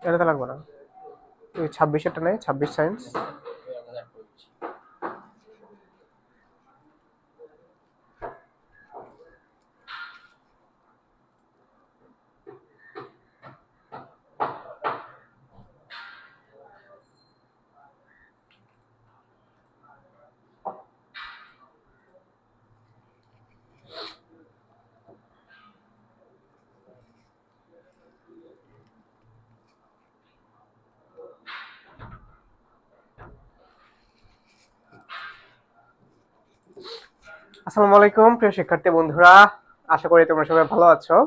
এটাতে লাগবে না, ওই 26-এরটা নেই, 26 সায়েন্স। আসসালামু আলাইকুম প্রিয় শিক্ষার্থী বন্ধুরা, আশা করি তোমরা সবাই ভালো আছো।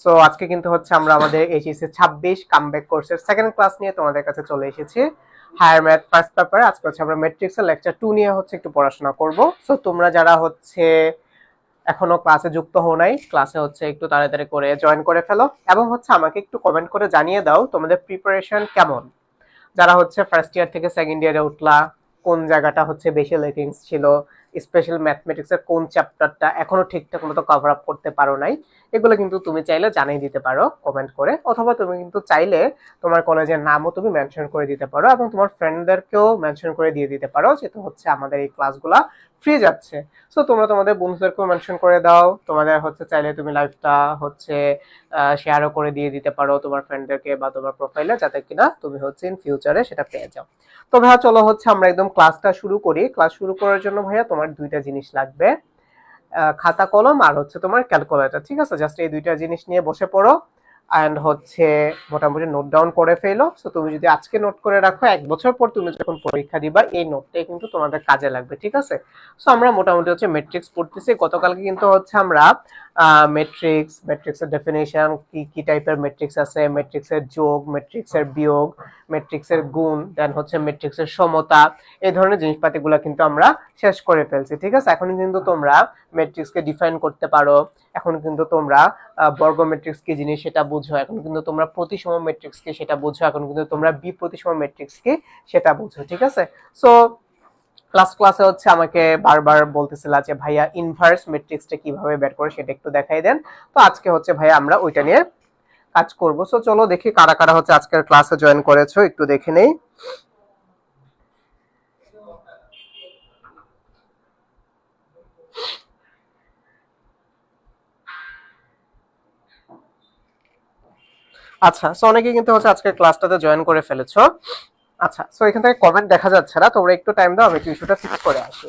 সো আজকে কিন্তু হচ্ছে আমরা আমাদের এইচএসসি 26 কামব্যাক কোর্সের সেকেন্ড ক্লাস নিয়ে তোমাদের কাছে চলে এসেছি। Higher math first paper. আজকে হচ্ছে আমরা ম্যাট্রিক্সের লেকচার 2 নিয়ে হচ্ছে একটু পড়াশোনা করব। সো তোমরা যারা হচ্ছে এখনো ক্লাসে যুক্ত হও নাই, ক্লাসে হচ্ছে একটু তাড়াতাড়ি করে জয়েন করে ফেলো এবং হচ্ছে আমাকে একটু কমেন্ট করে জানিয়ে দাও তোমাদের প্রিপারেশন কেমন। যারা হচ্ছে ফার্স্ট ইয়ার থেকে সেকেন্ড ইয়ারে উঠলা, কোন জায়গাটা হচ্ছে বেশি লেকিংস ছিল, স্পেশাল ম্যাথমেটিক্স এর কোন চ্যাপ্টারটা এখনো ঠিকঠাক মতো কভার আপ করতে পারো নাই, এগুলো কিন্তু তুমি চাইলে জানিয়ে দিতে পারো কমেন্ট করে, অথবা তুমি কিন্তু চাইলে তোমার কলেজের নামও তুমি মেনশন করে দিতে পারো এবং তোমার ফ্রেন্ডদেরকেও মেনশন করে দিয়ে দিতে পারো যেহেতু হচ্ছে আমাদের এই ক্লাসগুলা ফ্রি যাচ্ছে। সো তোমরা তোমাদের বন্ধুদেরকেও মেনশন করে দাও, তোমাদের হচ্ছে চাইলে তুমি লাইভটা হচ্ছে শেয়ারও করে দিয়ে দিতে পারো তোমার ফ্রেন্ডদেরকে বা তোমার প্রোফাইলে, যাতে কিনা তুমি হচ্ছে ইন ফিউচারে সেটা পেয়ে যাও। তো ভাইয়া চলো হচ্ছে আমরা একদম ক্লাসটা শুরু করি। ক্লাস শুরু করার জন্য ভাইয়া তোমার দুইটা জিনিস লাগবে, খাতা কলম আর হচ্ছে তোমার ক্যালকুলেটর। ঠিক আছে, জাস্ট এই দুইটা জিনিস নিয়ে বসে পড়ো এন্ড হচ্ছে মোটামুটি নোট ডাউন করে ফেলো। সো তুমি যদি আজকে নোট করে রাখো, 1 বছর পর তুমি যখন পরীক্ষা দিবা এই নোটটাই কিন্তু তোমাদের কাজে লাগবে। ঠিক আছে, সো আমরা মোটামুটি হচ্ছে ম্যাট্রিক্স পড়তেছি। গতকালকে কিন্তু হচ্ছে আমরা ম্যাট্রিক্সের ডেফিনেশন, কি কি টাইপের ম্যাট্রিক্স আছে, ম্যাট্রিক্সের যোগ, ম্যাট্রিক্সের বিয়োগ, ম্যাট্রিক্সের গুণ, দেন হচ্ছে ম্যাট্রিক্সের সমতা, এই ধরনের জিনিসপাতিগুলো কিন্তু আমরা শেষ করে ফেলছি। ঠিক আছে, এখন কিন্তু তোমরা ম্যাট্রিক্সকে ডিফাইন করতে পারো, এখন কিন্তু তোমরা বর্গ ম্যাট্রিক্স কি জিনিস সেটা বুঝো, এখন কিন্তু তোমরা প্রতিসম ম্যাট্রিক্স কি সেটা বুঝো, এখন কিন্তু তোমরা বিপ্রতিসম ম্যাট্রিক্স কি সেটা বুঝো। ঠিক আছে, সো ক্লাসে হচ্ছে আমাকে বারবার বলতেছিলা যে ভাইয়া ইনভার্স ম্যাট্রিক্সটা কিভাবে বের করে সেটা একটু দেখাই দেন। তো আজকে হচ্ছে ভাইয়া আমরা ওইটা নিয়ে কাজ করব। সো চলো দেখি কারা কারা হচ্ছে আজকের ক্লাসে জয়েন করেছো, একটু দেখে নেই। আচ্ছা, সো অনেকেই কিন্তু হচ্ছে আজকের ক্লাসটাতে জয়েন করে ফেলেছো। আচ্ছা, সো এখান থেকে কমেন্ট দেখা যাচ্ছে না, তোমরা একটু টাইম দাও, আমি একটু ইস্যুটা ফিক্স করে আসি।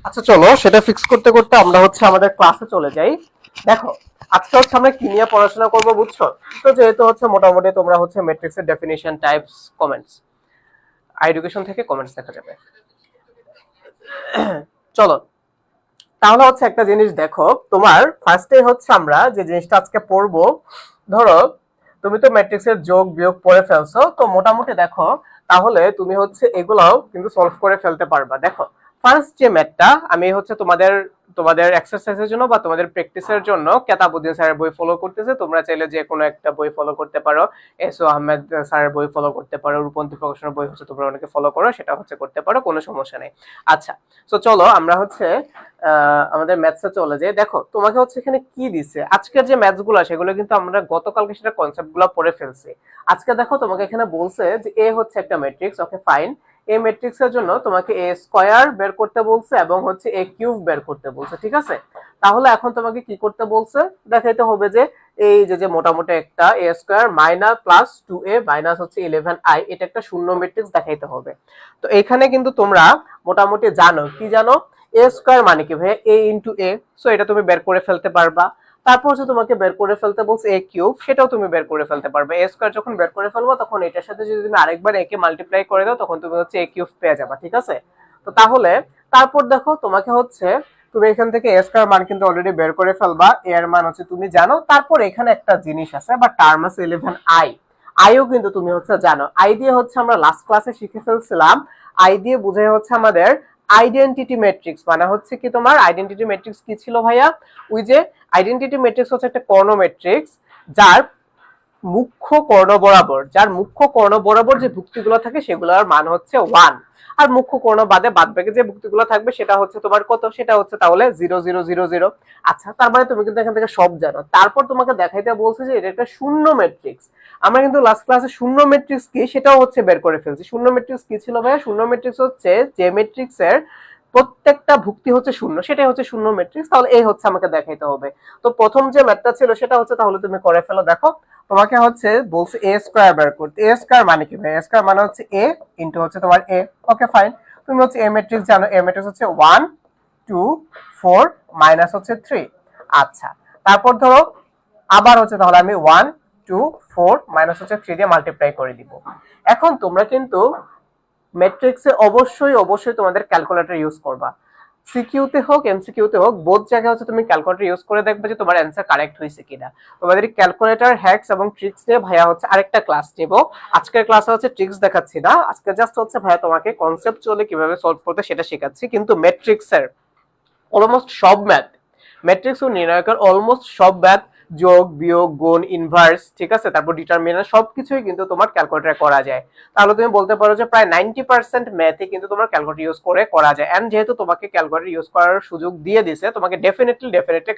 আচ্ছা চলো সেটা ফিক্স করতে করতে আমরা হচ্ছে আমাদের ক্লাসে চলে যাই। দেখো আজকে হচ্ছে আমরা কি নিয়ে পড়াশোনা করব বুঝছো? তো যেহেতু হচ্ছে মোটামুটি তোমরা হচ্ছে ম্যাট্রিক্সের ডেফিনিশন, টাইপস, কমেন্টস, এডুকেশন থেকে কমেন্টস দেখা যাবে। চলো তাহলে হচ্ছে একটা জিনিস দেখো, তোমার ফার্স্টে হচ্ছে আমরা যে জিনিসটা আজকে পড়বো, ধরো তুমি তো ম্যাট্রিক্সের যোগ বিয়োগ পড়ে ফেলছো, তো মোটামুটি দেখো তাহলে তুমি হচ্ছে এগুলাও কিন্তু সলভ করে ফেলতে পারবা। দেখো ফার্স্ট যে ম্যাথটা আমি হচ্ছে তোমাদের তোমাদের এক্সারসাইজের জন্য বা তোমাদের প্র্যাকটিসের জন্য কেতাবুদ্দিন স্যারের বই ফলো করতেছে, তোমরা চাইলে যে কোনো একটা বই ফলো করতে পারো, এসও আহমেদ স্যারের বই ফলো করতে পারো, রূপন্তী প্রকাশনের বই হচ্ছে তোমরা অনেকে ফলো করো, সেটা হচ্ছে করতে পারো, কোনো সমস্যা নেই। আচ্ছা, তো চলো আমরা হচ্ছে আমাদের ম্যাথসে চলে যাই। দেখো তোমাকে হচ্ছে এখানে কি দিছে, আজকের যে ম্যাথস গুলো সেগুলো কিন্তু আমরা গতকালকে সেটা কনসেপ্ট গুলো পড়ে ফেলছি। আজকে দেখো তোমাকে এখানে বলছে যে এ হচ্ছে একটা ম্যাট্রিক্স, ওকে ফাইন। এই ম্যাট্রিক্স এর জন্য তোমাকে এ স্কয়ার বের করতে বলছে এবং হচ্ছে এ কিউব বের করতে বলছে। ঠিক আছে, তাহলে এখন তোমাকে কি করতে বলছে, দেখাইতে হবে যে এই যে মোটামুটি একটা a square minus plus 2a minus হচ্ছে 11i, এটা একটা শূন্য ম্যাট্রিক্স দেখাইতে হবে। তো এখানে কিন্তু তোমরা মোটামুটি জানো, কি জানো, এ স্কয়ার মানে কি ভাই, এ ইনটু এ, সো এটা তুমি বের করে ফেলতে পারবা। তারপর হচ্ছে তোমাকে বের করে ফেলতে বলছে এ কিউব, সেটাও তুমি বের করে ফেলতে পারবে। এ স্কয়ার যখন বের করে ফেলবো তখন এটার সাথে যদি তুমি আরেকবার এ কে মাল্টিপ্লাই করে দাও তখন তুমি হচ্ছে এ কিউব পেয়ে যাবা। ঠিক আছে, তো তাহলে তারপর দেখো তোমাকে হচ্ছে তুমি এখান থেকে এ স্কয়ার মান কিন্তু অলরেডি বের করে ফেলবা, এ এর মান হচ্ছে তুমি জানো। তারপর এখানে একটা জিনিস আছে বা টার্ম আছে 11i, আইও কিন্তু তুমি হচ্ছে জানো, আই দিয়ে হচ্ছে আমরা লাস্ট ক্লাসে শিখে ফেলছিলাম, আই দিয়ে বোঝায় হচ্ছে আমাদের আইডেন্টিটি ম্যাট্রিক্স। মানে হচ্ছে কি তোমার আইডেন্টিটি ম্যাট্রিক্স কি ছিল ভাইয়া, ওই যে আইডেন্টিটি ম্যাট্রিক্স হচ্ছে একটা কর্ণ ম্যাট্রিক্স, যার মুখ্য কর্ণ বরাবর, যার মুখ্য কর্ণ বরাবর যে ভুক্তিগুলো থাকে সেগুলোর মান হচ্ছে 1, আর মুখ্য কর্ণ বাদে বাদবাকি যে ভুক্তিগুলো থাকবে সেটা হচ্ছে তোমার কত, সেটা হচ্ছে তাহলে 0 0 0 0। আচ্ছা, তার মানে তুমি কিন্তু এখান থেকে সব জানো। তারপর তোমাকে দেখাইতে বলছে যে এটা একটা শূন্য ম্যাট্রিক্স। আমরা কিন্তু লাস্ট ক্লাসে শূন্য ম্যাট্রিক্স কি সেটাও হচ্ছে বের করে ফেলছি। শূন্য ম্যাট্রিক্স কি ছিল ভাইয়া? শূন্য ম্যাট্রিক্স হচ্ছে যে ম্যাট্রিক্সের প্রত্যেকটা ভুক্তি হচ্ছে শূন্য, সেটাই হচ্ছে শূন্য ম্যাট্রিক্স। তাহলে এই হচ্ছে আমাকে দেখাইতে হবে। তো প্রথম যে ম্যাথটা ছিল সেটা হচ্ছে, তাহলে তুমি করে ফেলো। দেখো তোমাকে হচ্ছে বলছে এ স্কয়ার বের করতে। এ স্কয়ার মানে কি ভাই? এ স্কয়ার মানে হচ্ছে এ ইনটু হচ্ছে তোমার এ। ওকে ফাইন, তুমি হচ্ছে এ ম্যাট্রিক্স জানো, এ ম্যাট্রিক্স হচ্ছে 1 2 4 মাইনাস হচ্ছে 3। আচ্ছা, তারপর ধরো আবার হচ্ছে তাহলে আমি 1 2 4 মাইনাস হচ্ছে 3 দিয়ে মাল্টিপ্লাই করে দিব। এখন তোমরা কিন্তু ম্যাট্রিক্সে অবশ্যই অবশ্যই তোমাদের ক্যালকুলেটর ইউজ করবা। সিকিউতে হোক এমসিকিউতে হোক, বোথ জায়গায় হচ্ছে তুমি ক্যালকুলেটর ইউজ করে দেখবে যে তোমার অ্যানসার কারেক্ট হয়েছে কিনা। তোমাদের ক্যালকুলেটর হ্যাকস এবং ট্রিক্স নিয়ে ভাইয়া হচ্ছে আরেকটা ক্লাস নেব। আজকের ক্লাসে হচ্ছে ট্রিক্স দেখাচ্ছি না, আজকে জাস্ট হচ্ছে ভাইয়া তোমাকে কনসেপচুয়ালি কিভাবে সলভ করতে সেটা শেখাচ্ছি। কিন্তু ম্যাট্রিক্সের অলমোস্ট সব ম্যাথ, ম্যাট্রিক্স ও নির্ণায়কের অলমোস্ট সব ম্যাথ, যোগ বিয়োগ গুণ ইনভার্স, ঠিক আছে, তারপর ডিটারমিনেন্ট, সবকিছুই কিন্তু তোমার ক্যালকুলেটরে করা যায়। তাহলে তুমি বলতে পারো যে প্রায় 90% ম্যাথই কিন্তু তোমার ক্যালকুলেটর ইউজ করে করা যায়। এন্ড যেহেতু তোমাকে ক্যালকুলেটর ইউজ করার সুযোগ দিয়ে দিছে, তোমাকে ডেফিনেটলি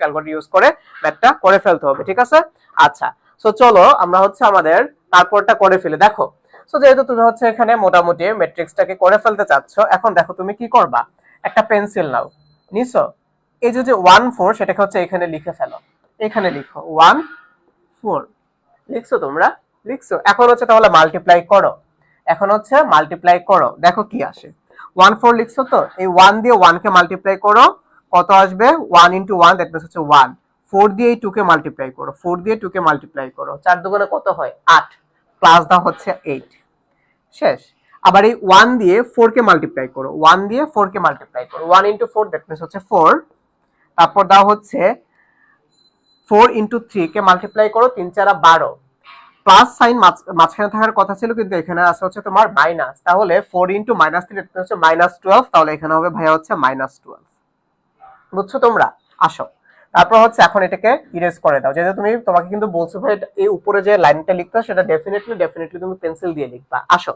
ক্যালকুলেটর ইউজ করে ম্যাথটা করে ফেলতে হবে, ঠিক আছে। আচ্ছা, সো চলো আমরা হচ্ছে আমাদের তারপরটা করে ফেলে। দেখো, সো যেহেতু তুমি হচ্ছে এখানে মোটামুটি ম্যাট্রিক্সটাকে করে ফেলতে চাচ্ছ, এখন দেখো তুমি কি করবা। একটা পেন্সিল নাও, নিছো, এই যে 1 4 সেটাকে হচ্ছে এখানে লিখে ফেলো। এখানে লিখো 1 4, লিখছো তোমরা? লিখছো। এখন হচ্ছে তাহলে মাল্টিপ্লাই করো। এখন হচ্ছে মাল্টিপ্লাই করো, দেখো কি আসে। 1 4 লিখছো তো, এই 1 দিয়ে 1 কে মাল্টিপ্লাই করো, কত আসবে? 1 ইনটু 1 দ্যাট মিন্স হচ্ছে 1। 4 দিয়ে এই 2 কে মাল্টিপ্লাই করো, 4 দিয়ে 2 কে মাল্টিপ্লাই করো, 4 দুগুণে কত হয়? 8, প্লাস দাও হচ্ছে 8। শেষ। আবার এই 1 দিয়ে 4 কে মাল্টিপ্লাই করো, 1 দিয়ে 4 কে মাল্টিপ্লাই করো, 1 ইনটু 4 দ্যাট মিন্স হচ্ছে 4। তারপর দাও হচ্ছে 4 ইনটু 3 কে মাল্টিপ্লাই করো, 3 4 12। প্লাস সাইন মাঝখানে থাকার কথা ছিল, কিন্তু এখানে আছে হচ্ছে তোমার মাইনাস। তাহলে 4 ইনটু মাইনাস 3 হচ্ছে -12। তাহলে এখানে হবে ভাইয়া হচ্ছে -12। বুঝছো তোমরা? আসো, তারপর হচ্ছে এখন এটাকে ইরেজ করে দাও। যেহেতু তুমি, তোমাকে কিন্তু বলছো ভাই এই উপরে যে লাইনটা লিখতে সেটা ডেফিনেটলি তুমি পেন্সিল দিয়ে লিখবা। আসো,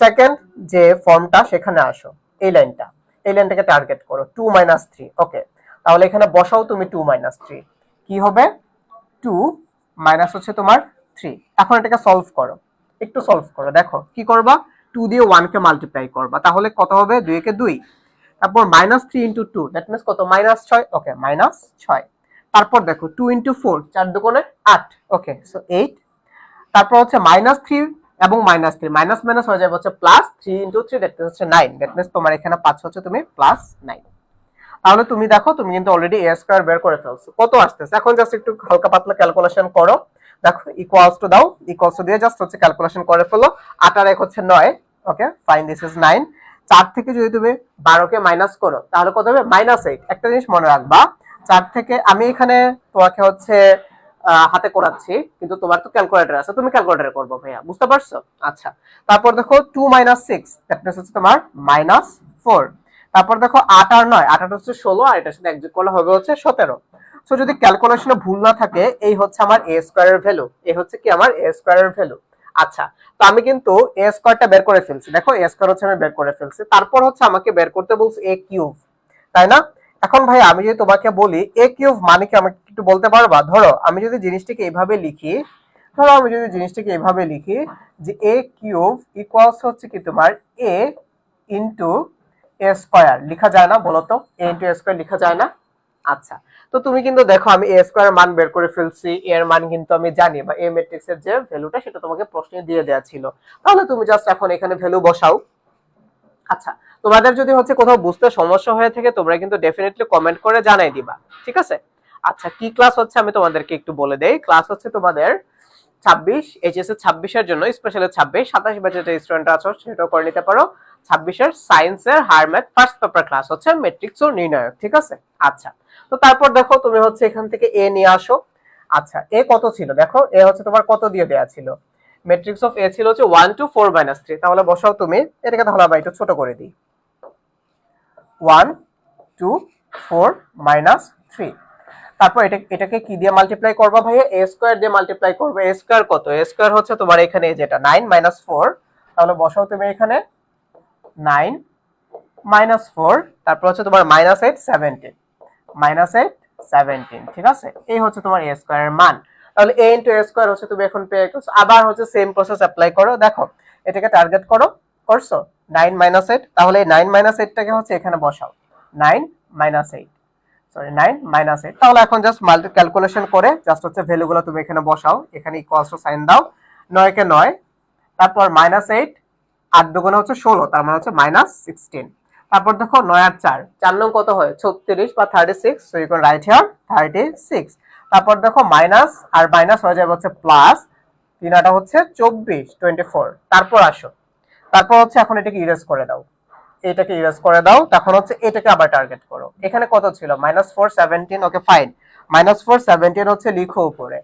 সেকেন্ড যে ফর্মটা সেখানে আসো, এই লাইনটা, এই লাইনটাকে টার্গেট করো, 2 3। ওকে, তাহলে এখানে বসাও তুমি 2 3। কি হবে? 2 মাইনাস হচ্ছে তোমার 3। এখন এটাকে সলভ করো, একটু সলভ করো। দেখো কি করবা, 2 দিয়ে 1 কে মাল্টিপ্লাই করবা, তাহলে কত হবে? 2 কে 2। তারপর -3 ইনটু 2 দ্যাট মিন্স কত? -6। ওকে, -6। তারপর দেখো 2 ইনটু 4, 4 দুগুণে 8। ওকে, সো 8। তারপর হচ্ছে -3 এবং -3 মাইনাস মাইনাস হয়ে যাবে হচ্ছে প্লাস 3 ইনটু 3 দ্যাট মিন্স হচ্ছে 9। দ্যাট মিন্স তোমার এখানে 5 হচ্ছে তুমি +9। তাহলে তুমি দেখো তুমি কিন্তু অলরেডি a স্কয়ার বের করে ফেলছো। কত আসতেছে? এখন জাস্ট একটু হালকা পাতলা ক্যালকুলেশন করো। দেখো ইকুয়ালস টু দাও, ইকুয়ালস টু দিয়ে জাস্ট হচ্ছে ক্যালকুলেশন করে ফেলো। 8 আর 1 হচ্ছে 9। Okay fine, this is 9। 4 থেকে যদি তুমি 12 কে মাইনাস করো তাহলে কত হবে? -8। একটা জিনিস মনে রাখবা, 4 থেকে আমি এখানে তোমাকে হচ্ছে হাতে করাচ্ছি, কিন্তু তোমার তো ক্যালকুলেটর আছে, তুমি ক্যালকুলেটরে করবো ভাইয়া, বুঝতে পারছো? আচ্ছা, তারপর দেখো 2 6 দ্যাট মিন্স হচ্ছে তোমার -4। তারপর দেখো 8 আর 9, 8 হচ্ছে 16, আর এটার সাথে একযোগ করলে হবে হচ্ছে 17। সো যদি ক্যালকুলেশনে ভুল না থাকে, এই হচ্ছে আমার a স্কয়ারের ভ্যালু, এই হচ্ছে কি আমার a স্কয়ারের ভ্যালু। আচ্ছা, তো আমি কিন্তু a স্কয়ারটা বের করে ফেলছি। দেখো a স্কয়ার হচ্ছে আমি বের করে ফেলছি। তারপর হচ্ছে আমাকে বের করতে বলছে a কিউব, তাই না? এখন ভাই আমি যদি তোমাকে বলি a কিউব মানে কি, আমাকে একটু বলতে পারবা? ধরো আমি যদি জিনিসটাকে এইভাবে লিখি, যে a কিউব ইকুয়ালস হচ্ছে কি তোমার a ইনটু a স্কয়ার, লিখা যায় না বলো তো? a ইনটু a স্কয়ার লিখা যায় না? আচ্ছা, তো তুমি কিন্তু দেখো আমি a স্কয়ার মান বের করে ফেলছি, এর মান কিন্তু আমি জানি, বা a ম্যাট্রিক্সের যে ভ্যালুটা সেটা তোমাকে প্রশ্নে দিয়ে দেওয়া ছিল। তাহলে তুমি জাস্ট এখন এখানে ভ্যালু বসাও। আচ্ছা, তোমাদের যদি হচ্ছে কোথাও বুঝতে সমস্যা হয়ে থাকে, তোমরা কিন্তু ডেফিনেটলি কমেন্ট করে জানাই দিবা, ঠিক আছে? আচ্ছা, কি ক্লাস হচ্ছে আমি তোমাদেরকে একটু বলে দেই। ক্লাস হচ্ছে তোমাদের 26 এইচএস এর 26 এর জন্য, স্পেশালি 26 27 ব্যাচের যে স্টুডেন্ট আছো সেটাও করে নিতে পারো। 26 এর সায়েন্সের higher math first paper class হচ্ছে ম্যাট্রিক্স ও নির্ণায়ক, ঠিক আছে? আচ্ছা, তো তারপর দেখো তুমি হচ্ছে এখান থেকে এ নিয়ে আসো। আচ্ছা, এ কত ছিল? দেখো এ হচ্ছে তোমার কত দিয়ে দেয়া ছিল? ম্যাট্রিক্স অফ এ ছিল হচ্ছে 1 2 4 3, তাহলে বসাও তুমি। এটাকে তাহলে আমরা একটু ছোট করে দিই, 1 2 4 3। তারপর এটাকে কি দিয়ে মাল্টিপ্লাই করবা ভাইয়া? a স্কয়ার দিয়ে মাল্টিপ্লাই করবে। a স্কয়ার কত? a স্কয়ার হচ্ছে তোমার এখানে যেটা 9 4, তাহলে বসাও তুমি এখানে 9 4, তারপর হচ্ছে তোমার -8 17, -8 17, ঠিক আছে? এই হচ্ছে তোমার a স্কয়ারের মান। তাহলে a a স্কয়ার হচ্ছে তুমি এখন পেয়ে গেছো। আবার হচ্ছে সেম প্রসেস অ্যাপ্লাই করো। দেখো এটাকে টার্গেট করো, করছো 9 8, তাহলে এই 9 8 টাকে হচ্ছে এখানে বসাও, 9 8, সরি 9 8। তাহলে এখন জাস্ট মাল্টি ক্যালকুলেশন করে জাস্ট হচ্ছে ভ্যালুগুলো তুমি এখানে বসাও, এখানে ইকুয়ালস টু সাইন দাও, 9 কে 9, তারপর -8, 8 দুগুণে হচ্ছে 16, তার মানে হচ্ছে -16। তারপর দেখো 9 আর 4, 4 নং কত হয়? 36 বা 36, so you can write here 36। তারপর দেখো মাইনাস আর মাইনাস হয়ে যাবে হচ্ছে প্লাস, 3 আটা হচ্ছে 24 24। তারপর আসো, তারপর হচ্ছে এখন এটাকে ইরেজ করে দাও, এটাকে ইরেজ করে দাও। তখন হচ্ছে এটাকে আবার টার্গেট করো। এখানে কত ছিল? -4 17, ওকে ফাইন। -4 17 হচ্ছে লিখো উপরে,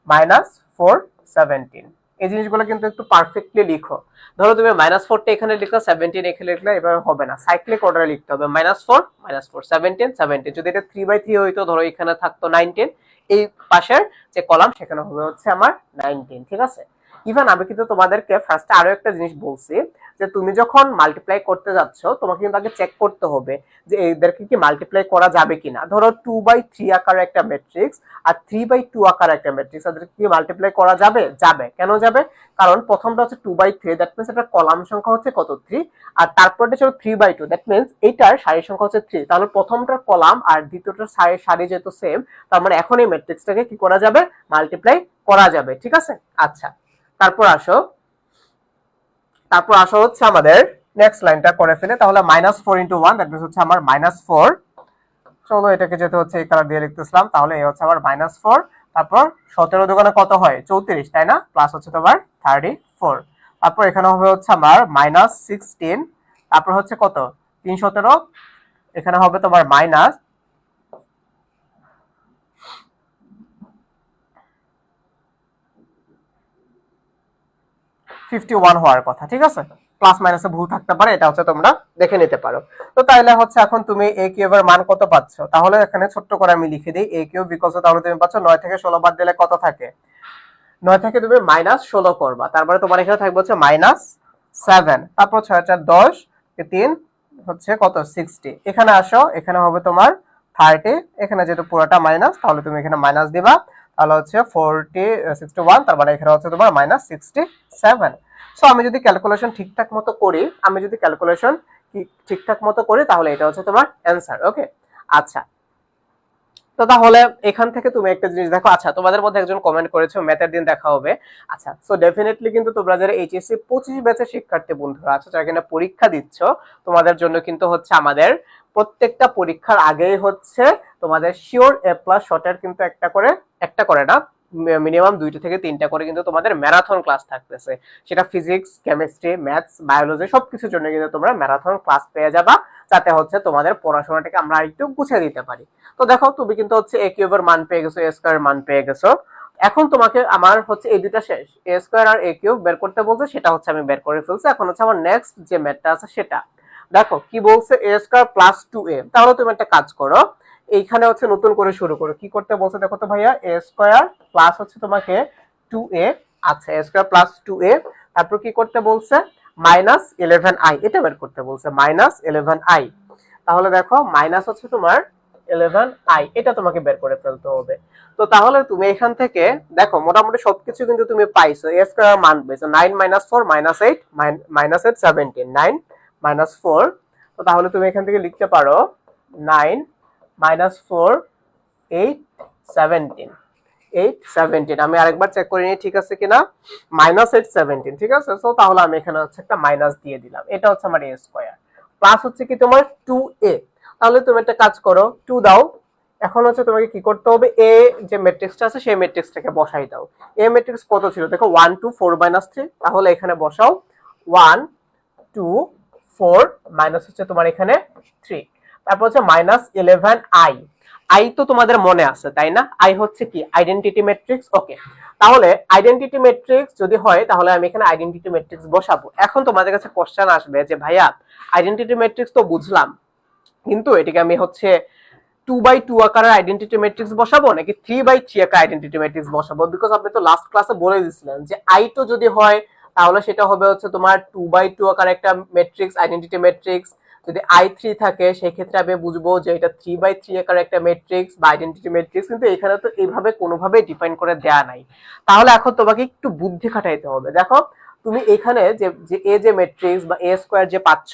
-4 17। এই জিনিসগুলো কিন্তু একটু পারফেক্টলি লিখো। ধরো তুমি -4 টা এখানে লিখলে, 17 এখানে লিখলে, এভাবে হবে না, সাইক্লিক অর্ডারে লিখতে হবে। -4 -4 17 17। যদি এটা 3/3 হইতো, ধরো এখানে থাকতো 19, এই পাশের যে কলাম সেখানে হবে হচ্ছে আমার 19, ঠিক আছে? ইভেন আমি কিন্তু তোমাদেরকে ফার্স্টে আরো একটা জিনিস বলছি, যে তুমি যখন মাল্টিপ্লাই করতে যাচ্ছ তোমাকে কিন্তু আগে চেক করতে হবে যে এদেরকে কি মাল্টিপ্লাই করা যাবে কিনা। ধরো 2/3 আকারের একটা ম্যাট্রিক্স আর 3/2 আকারের একটা ম্যাট্রিক্স, এদেরকে কি মাল্টিপ্লাই করা যাবে? যাবে। কেন যাবে? কারণ প্রথমটা হচ্ছে 2/3, দ্যাট মিন্স এটা কলাম সংখ্যা হচ্ছে কত? 3, আর তারপরটা ছিল 3/2, দ্যাট মিন্স এইটার সারির সংখ্যা হচ্ছে 3। তাহলে প্রথমটার কলাম আর দ্বিতীয়টার সারি যেহেতু সেম, তার মানে এখন এই ম্যাট্রিক্সটাকে কি করা যাবে? মাল্টিপ্লাই করা যাবে, ঠিক আছে? আচ্ছা, তারপর আসো হচ্ছে আমাদের নেক্সট লাইনটা করে ফেলে। তাহলে -4 × 1, দ্যাট মিন্স হচ্ছে আমার -4। চলো এটাকে যেতে হচ্ছে এই কালার দিয়ে লিখতেছিলাম, তাহলে এই হচ্ছে আমার -4। তারপর 17 দুগুণে কত হয়? 34, তাই না? প্লাস হচ্ছে তোমার 34। তারপর এখানে হবে হচ্ছে আমার -16, তারপর হচ্ছে কত? 3 17, এখানে হবে তোমার -51 হওয়ার কথা, ঠিক আছে? প্লাস মাইনাসে ভুল থাকতে পারে, এটা হচ্ছে তোমরা দেখে নিতে পারো। তো তাইলে হচ্ছে এখন তুমি a কিউব এর মান কত পাচ্ছ? তাহলে এখানে ছোট্ট করে আমি লিখে দিই a কিউব বিকজ, তাহলে তুমি পাচ্ছ 9 থেকে 16 বাদ দিলে কত থাকে? 9 থেকে তুমি -16 করবা, তারপরে তোমার এখানে থাকবে হচ্ছে -7, তারপর 6 4 10, 3 হচ্ছে কত? 60। এখানে আসো, এখানে হবে তোমার 30, এখানে যেহেতু পুরোটা মাইনাস, তাহলে তুমি এখানে মাইনাস দিবা, তাহলে হচ্ছে 61, তার মানে এখানে হচ্ছে তোমার -67। সো আমি যদি ক্যালকুলেশন ঠিকঠাক মতো করি, তাহলে এটা হচ্ছে তোমার অ্যান্সার। ওকে, আচ্ছা। তো তাহলে এখান থেকে তুমি একটা জিনিস দেখো। আচ্ছা, তোমাদের মধ্যে একজন কমেন্ট করেছো ম্যাথের দিন দেখা হবে। আচ্ছা, সো ডেফিনেটলি কিন্তু তোমরা যারা এইচএসসি 25 ব্যাচের শিক্ষার্থী বন্ধুরা আছো, যারা কিনা পরীক্ষা দিচ্ছ, তোমাদের জন্য কিন্তু হচ্ছে আমাদের প্রত্যেকটা পরীক্ষার আগেই হচ্ছে তোমাদের শিওর এ প্লাস শর্টের কিন্তু একটা করে না, মিনিমাম 2টা থেকে 3টা করে কিন্তু তোমাদের ম্যারাথন ক্লাস থাকতেছে। সেটা ফিজিক্স, কেমিস্ট্রি, ম্যাথস, বায়োলজি সবকিছুর জন্য কিন্তু তোমরা ম্যারাথন ক্লাস পেয়ে যাবা, যাতে হচ্ছে তোমাদের পড়াশোনাটাকে আমরা একটু গুছিয়ে দিতে পারি। তো দেখো তুমি কিন্তু হচ্ছে a কিউবের মান পেয়ে গেছো, a স্কয়ারের মান পেয়ে গেছো। এখন তোমাকে আমার হচ্ছে এই দুটো শেষ, a স্কয়ার আর a কিউব বের করতে বলছে, সেটা হচ্ছে আমি বের করে ফেলছি। এখন হচ্ছে আমার নেক্সট যে ম্যাথটা আছে সেটা দেখো কি বলছে, a স্কয়ার প্লাস 2a। তাহলে তুমি একটা কাজ করো, এইখানে হচ্ছে নতুন করে শুরু করো। কি করতে বলছে দেখো তো ভাইয়া, a স্কয়ার প্লাস হচ্ছে তোমাকে 2a। আচ্ছা, a স্কয়ার প্লাস 2a, তারপর কি করতে বলছে? -11i, এটা বের করতে বলছে, -11i। তাহলে দেখো মাইনাস হচ্ছে তোমার 11i, এটা তোমাকে বের করে ফেলতে হবে। তো তাহলে তুমি এখান থেকে দেখো মোটামুটি সবকিছু কিন্তু তুমি পাইছো, a স্কয়ার মান পেয়েছো 9 4 -8 -8 17, 9 4। তো তাহলে তুমি এখান থেকে লিখতে পারো 9 4 8 17, 8 17। আমি আরেকবার চেক করে নিই ঠিক আছে কিনা, -8 17, ঠিক আছে? সো তাহলে আমি এখানে হচ্ছে একটা মাইনাস দিয়ে দিলাম, এটা হচ্ছে আমার a স্কয়ার। প্লাস হচ্ছে কি তোমার 2a। তাহলে তুমি একটা কাজ করো, 2 দাও। এখন হচ্ছে তোমাকে কি করতে হবে, a যে ম্যাট্রিক্সটা আছে সেই ম্যাট্রিক্সটাকে বসাই দাও। a ম্যাট্রিক্স কত ছিল দেখো, 1 2 4 3। তাহলে এখানে বসাও 1 2 4 মাইনাস হচ্ছে তোমার এখানে 3, তারপর হচ্ছে -11i। আই তো তোমাদের মনে আছে তাই না? আই হচ্ছে কি আইডেন্টিটি ম্যাট্রিক্স। ওকে, তাহলে আইডেন্টিটি ম্যাট্রিক্স যদি হয় তাহলে আমি এখানে আইডেন্টিটি ম্যাট্রিক্স বসাবো। এখন তোমাদের কাছে কোশ্চেন আসবে যে ভাইয়া আইডেন্টিটি ম্যাট্রিক্স তো বুঝলাম, কিন্তু এটাকে আমি হচ্ছে 2x2 আকারের আইডেন্টিটি ম্যাট্রিক্স বসাবো নাকি 3x3 আকারের আইডেন্টিটি ম্যাট্রিক্স বসাবো? বিকজ আপনি তো লাস্ট ক্লাসে বলে দিয়েছিলেন যে আই তো যদি হয় তাহলে সেটা হবে হচ্ছে তোমার 2x2 আকারের একটা ম্যাট্রিক্স, আইডেন্টিটি ম্যাট্রিক্স। যদি i3 থাকে সেই ক্ষেত্রে আমি বুঝবো যে এটা 3x3 আকারের একটা ম্যাট্রিক্স বা আইডেন্টিটি ম্যাট্রিক্স, কিন্তু এখানে তো এইভাবে কোনোভাবে ডিফাইন করে দেয়া নাই। তাহলে এখন তোমাকে একটু বুদ্ধি খাটাইতে হবে। দেখো তুমি এখানে যে এ যে ম্যাট্রিক্স বা এ স্কয়ার যে পাচ্ছ,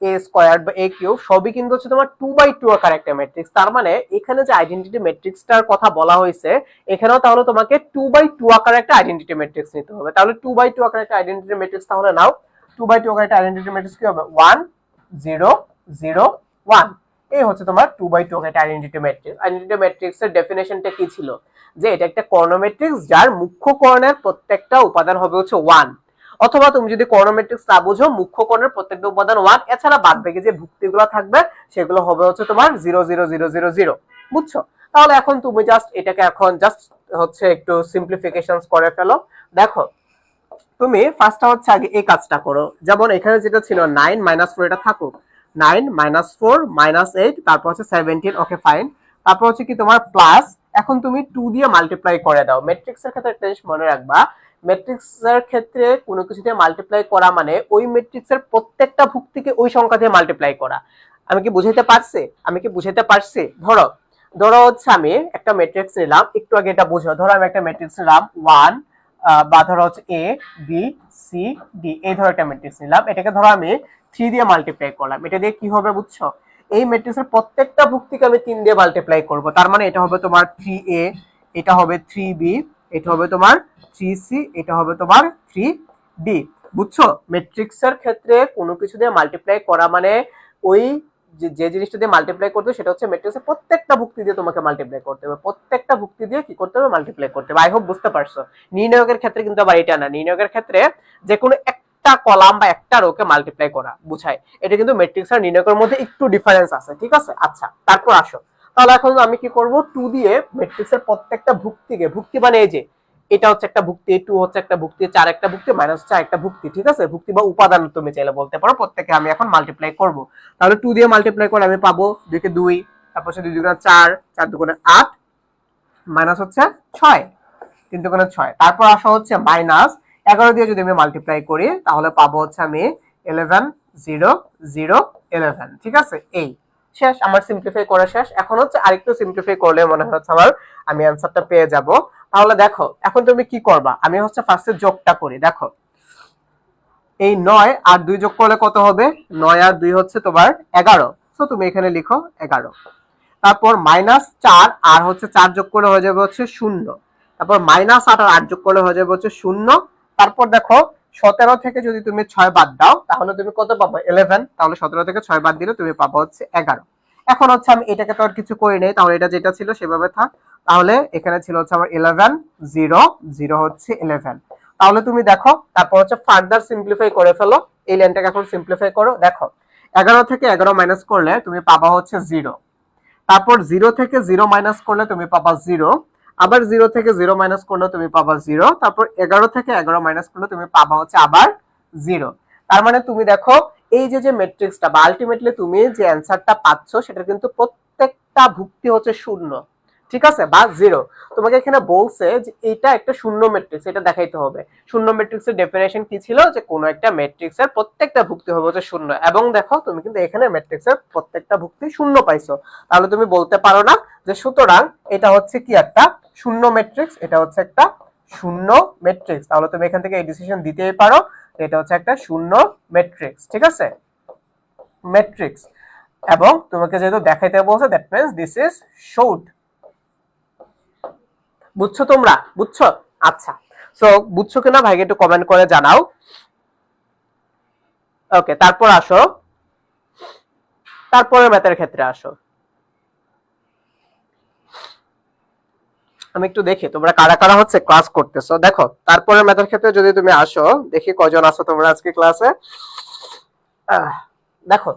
এ স্কয়ার বা এ কিউব সবই কিন্তু হচ্ছে তোমার 2x2 আকার একটা ম্যাট্রিক্স। তার মানে এখানে যে আইডেন্টিটি ম্যাট্রিক্সটার কথা বলা হয়েছে এখানেও তাহলে তোমাকে 2x2 আকার একটা আইডেন্টিটি ম্যাট্রিক্স নিতে হবে। তাহলে 2x2 আকার একটা আইডেন্টিটি ম্যাট্রিক্স তাহলে নাও। 2x2 আকার একটা আইডেন্টিটি ম্যাট্রিক্স কি হবে? 1 0 0 1। এই হচ্ছে তোমার 2x2 আকার একটা আইডেন্টিটি ম্যাট্রিক্স। আইডেন্টিটি ম্যাট্রিক্সের ডেফিনেশনটা কি ছিল? যে এটা একটা কর্ণ ম্যাট্রিক্স যার মুখ্য কর্ণের প্রত্যেকটা উপাদান হবে হচ্ছে 1। অথবা তুমি যদি কর্ণ ম্যাট্রিক্স না বুঝো, মুখ্য কর্ণের প্রত্যেকটা উপাদান 1, এছাড়া বাদ বাকি যে ভুক্তিগুলো থাকবে সেগুলো হবে হচ্ছে তোমার 0 0 0 0 0। বুঝছো? তাহলে এখন তুমি জাস্ট এটাকে এখন জাস্ট হচ্ছে একটু সিম্পলিফিকেশনস করে ফেলো। দেখো তুমি ফার্স্টটা হচ্ছে আগে এই কাজটা করো, যেমন এখানে যেটা ছিল 9 -4 এটা থাকুক, 9 -4 -8 তারপর হচ্ছে 17। Okay fine. তারপর হচ্ছে কি তোমার প্লাস, এখন তুমি 2 দিয়ে মাল্টিপ্লাই করে দাও। ম্যাট্রিক্সের ক্ষেত্রে একটা জিনিস মনে রাখবা, ম্যাট্রিক্সের ক্ষেত্রে কোনো কিছু দিয়ে মাল্টিপ্লাই করা মানে ওই ম্যাট্রিক্সের প্রত্যেকটা ভুক্তিকে ওই সংখ্যা দিয়ে মাল্টিপ্লাই করা। আমি কি বুঝাইতে পারছি? ধরো ধরো হচ্ছে আমি একটা ম্যাট্রিক্স নিলাম, একটু আগে এটা বুঝো। ধরো আমি একটা ম্যাট্রিক্স নিলাম 1 বা ধরো হচ্ছে এ বি সি ডি, এই ধরো একটা ম্যাট্রিক্স নিলাম। এটাকে ধরো আমি 3 দিয়ে মাল্টিপ্লাই করলাম। এটা দিয়ে কি হবে বুঝছো? এই ম্যাট্রিক্সের প্রত্যেকটা ভুক্তিকে আমি 3 দিয়ে মাল্টিপ্লাই করব। তার মানে এটা হবে তোমার 3a, এটা হবে 3b, এটা হবে তোমার 3c, এটা হবে তোমার 3d। বুঝছো? ম্যাট্রিক্সের ক্ষেত্রে কোনো কিছু দিয়ে মাল্টিপ্লাই করা মানে ওই যে জিনিসটা দিয়ে মাল্টিপ্লাই করতে সেটা হচ্ছে ম্যাট্রিক্সের প্রত্যেকটা ভুক্তি দিয়ে তোমাকে মাল্টিপ্লাই করতে হবে। প্রত্যেকটা ভুক্তি দিয়ে কি করতে হবে? মাল্টিপ্লাই করতে হবে। আই হোপ বুঝতে পারছো। নির্ণায়কের ক্ষেত্রে কিন্তু আবার এটা না। নির্ণায়কের ক্ষেত্রে যে কোনো একটা কলাম বা একটা রোকে মাল্টিপ্লাই করা বুঝায়। এটা কিন্তু ম্যাট্রিক্স আর নির্ণায়কের মধ্যে একটু ডিফারেন্স আছে, ঠিক আছে? আচ্ছা, তারপর আসো। তাহলে এখন আমি কি করব? 2 দিয়ে ম্যাট্রিক্সের প্রত্যেকটা ভুক্তিকে, ভুক্তি মানে এই যে এটা হচ্ছে একটা ভুক্তি, 2 হচ্ছে একটা ভুক্তি, 4 একটা ভুক্তি, -4 একটা ভুক্তি, ঠিক আছে? ভুক্তি বা উপাদান তুমি চাইলে বলতে পারো। প্রত্যেককে আমি এখন মাল্টিপ্লাই করব। তাহলে 2 দিয়ে মাল্টিপ্লাই করে আমি পাবো 2 কে 2, তারপর 2 2 4, 4 2 8, মাইনাস হচ্ছে 6, 3 2 6। তারপর আসা হচ্ছে মাইনাস 11 দিয়ে যদি আমি মাল্টিপ্লাই করি তাহলে পাবো হচ্ছে আমি 11 0 0 11, ঠিক আছে? এই শেষ, আমার সিম্পলিফাই করা শেষ। এখন হচ্ছে আরেকটু সিম্পলিফাই করলে মনে হচ্ছে আমার আমি অ্যানসারটা পেয়ে যাব। তাহলে দেখো এখন তুমি কি করবা, আমি হচ্ছে ফার্স্টে যোগটা করি। দেখো এই 9 আর 2 যোগ করলে কত হবে? 9 আর 2 হচ্ছে তোমার 11। সো তুমি এখানে লিখো 11। তারপর -4 আর হচ্ছে 4 যোগ করলে হয়ে যাবে হচ্ছে 0। তারপর -8 আর 8 যোগ করলে হয়ে যাবে হচ্ছে 0। তারপর দেখো 17 থেকে যদি তুমি 6 বাদ দাও তাহলে তুমি কত পাবে? 11। তাহলে 17 থেকে 6 বাদ দিলে তুমি পাবো হচ্ছে 11। এখন হচ্ছে আমি এটাকে তো আর কিছু করি নাই, তাহলে এটা যেটা ছিল সেভাবে থাক। তাহলে এখানে ছিল হচ্ছে আমার 11 0 0 হচ্ছে 11। তাহলে তুমি দেখো তারপর হচ্ছে ফার্দার সিম্পলিফাই করে ফেলো। এই লাইনটাকে এখন সিম্পলিফাই করো। দেখো 11 থেকে 11 মাইনাস করলে তুমি পাবা হচ্ছে 0। তারপর 0 থেকে 0 মাইনাস করলে তুমি পাবা 0। আবার 0 থেকে 0 মাইনাস করলে তুমি পাবা 0। তারপর 11 থেকে 11 মাইনাস করলে তুমি পাবা হচ্ছে আবার 0। তার মানে তুমি দেখো এই যে ম্যাট্রিক্সটা বা আলটিমেটলি তুমি যে অ্যানসারটা পাচ্ছ সেটা কিন্তু প্রত্যেকটা ভুক্তি হচ্ছে 0, ঠিক আছে, বা 0। তোমাকে এখানে বলছে যে এটা একটা শূন্য ম্যাট্রিক্স, এটা দেখাইতে হবে। শূন্য ম্যাট্রিক্সের ডেফিনেশন কি ছিল? যে কোনো একটা ম্যাট্রিক্সের প্রত্যেকটা ভুক্তি হবে হচ্ছে 0। এবং দেখো তুমি কিন্তু এখানে ম্যাট্রিক্সের প্রত্যেকটা ভুক্তি 0 পাইছো। তাহলে তুমি বলতে পারো না যে সুতরাং এটা হচ্ছে কি একটা শূন্য ম্যাট্রিক্স, এটা হচ্ছে একটা শূন্য ম্যাট্রিক্স। তাহলে তুমি এখান থেকে এই ডিসিশন দিতেই পারো এটা হচ্ছে একটা শূন্য ম্যাট্রিক্স, ঠিক আছে? ম্যাট্রিক্স। এবং তোমাকে যেহেতু দেখাইতে বলছে that means this is showed. বুঝছো তোমরা? বুঝছো? আচ্ছা, সো বুঝছো কিনা ভাইকে একটু কমেন্ট করে জানাও। ওকে, তারপর আসো, তারপরের ম্যাথের ক্ষেত্রে আসো। আমি একটু দেখি তোমরা কারা কারা হচ্ছে ক্লাস করতেছো। দেখো তারপরের ম্যাথের ক্ষেত্রে যদি তুমি আসো, দেখি কজন আছো তোমরা আজকে ক্লাসে। দেখো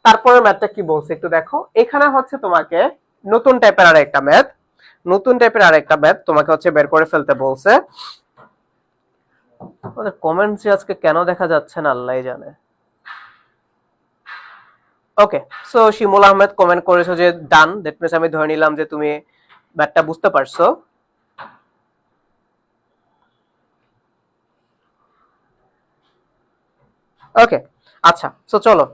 তারপরের ম্যাথটা কি বলছে একটু দেখো। এখানে হচ্ছে তোমাকে নতুন টাইপের আরেকটা ম্যাথ তোমাকে হচ্ছে বের করে ফেলতে বলছে। আমাদের কমেন্টস আজকে কেন দেখা যাচ্ছে না আল্লাহই জানে। ওকে, সো শিমুল আহমেদ কমেন্ট করেছো যে ডান, দ্যাট মিন্স আমি ধরে নিলাম যে তুমি ম্যাথটা বুঝতে পারছো। ওকে, আচ্ছা, সো চলো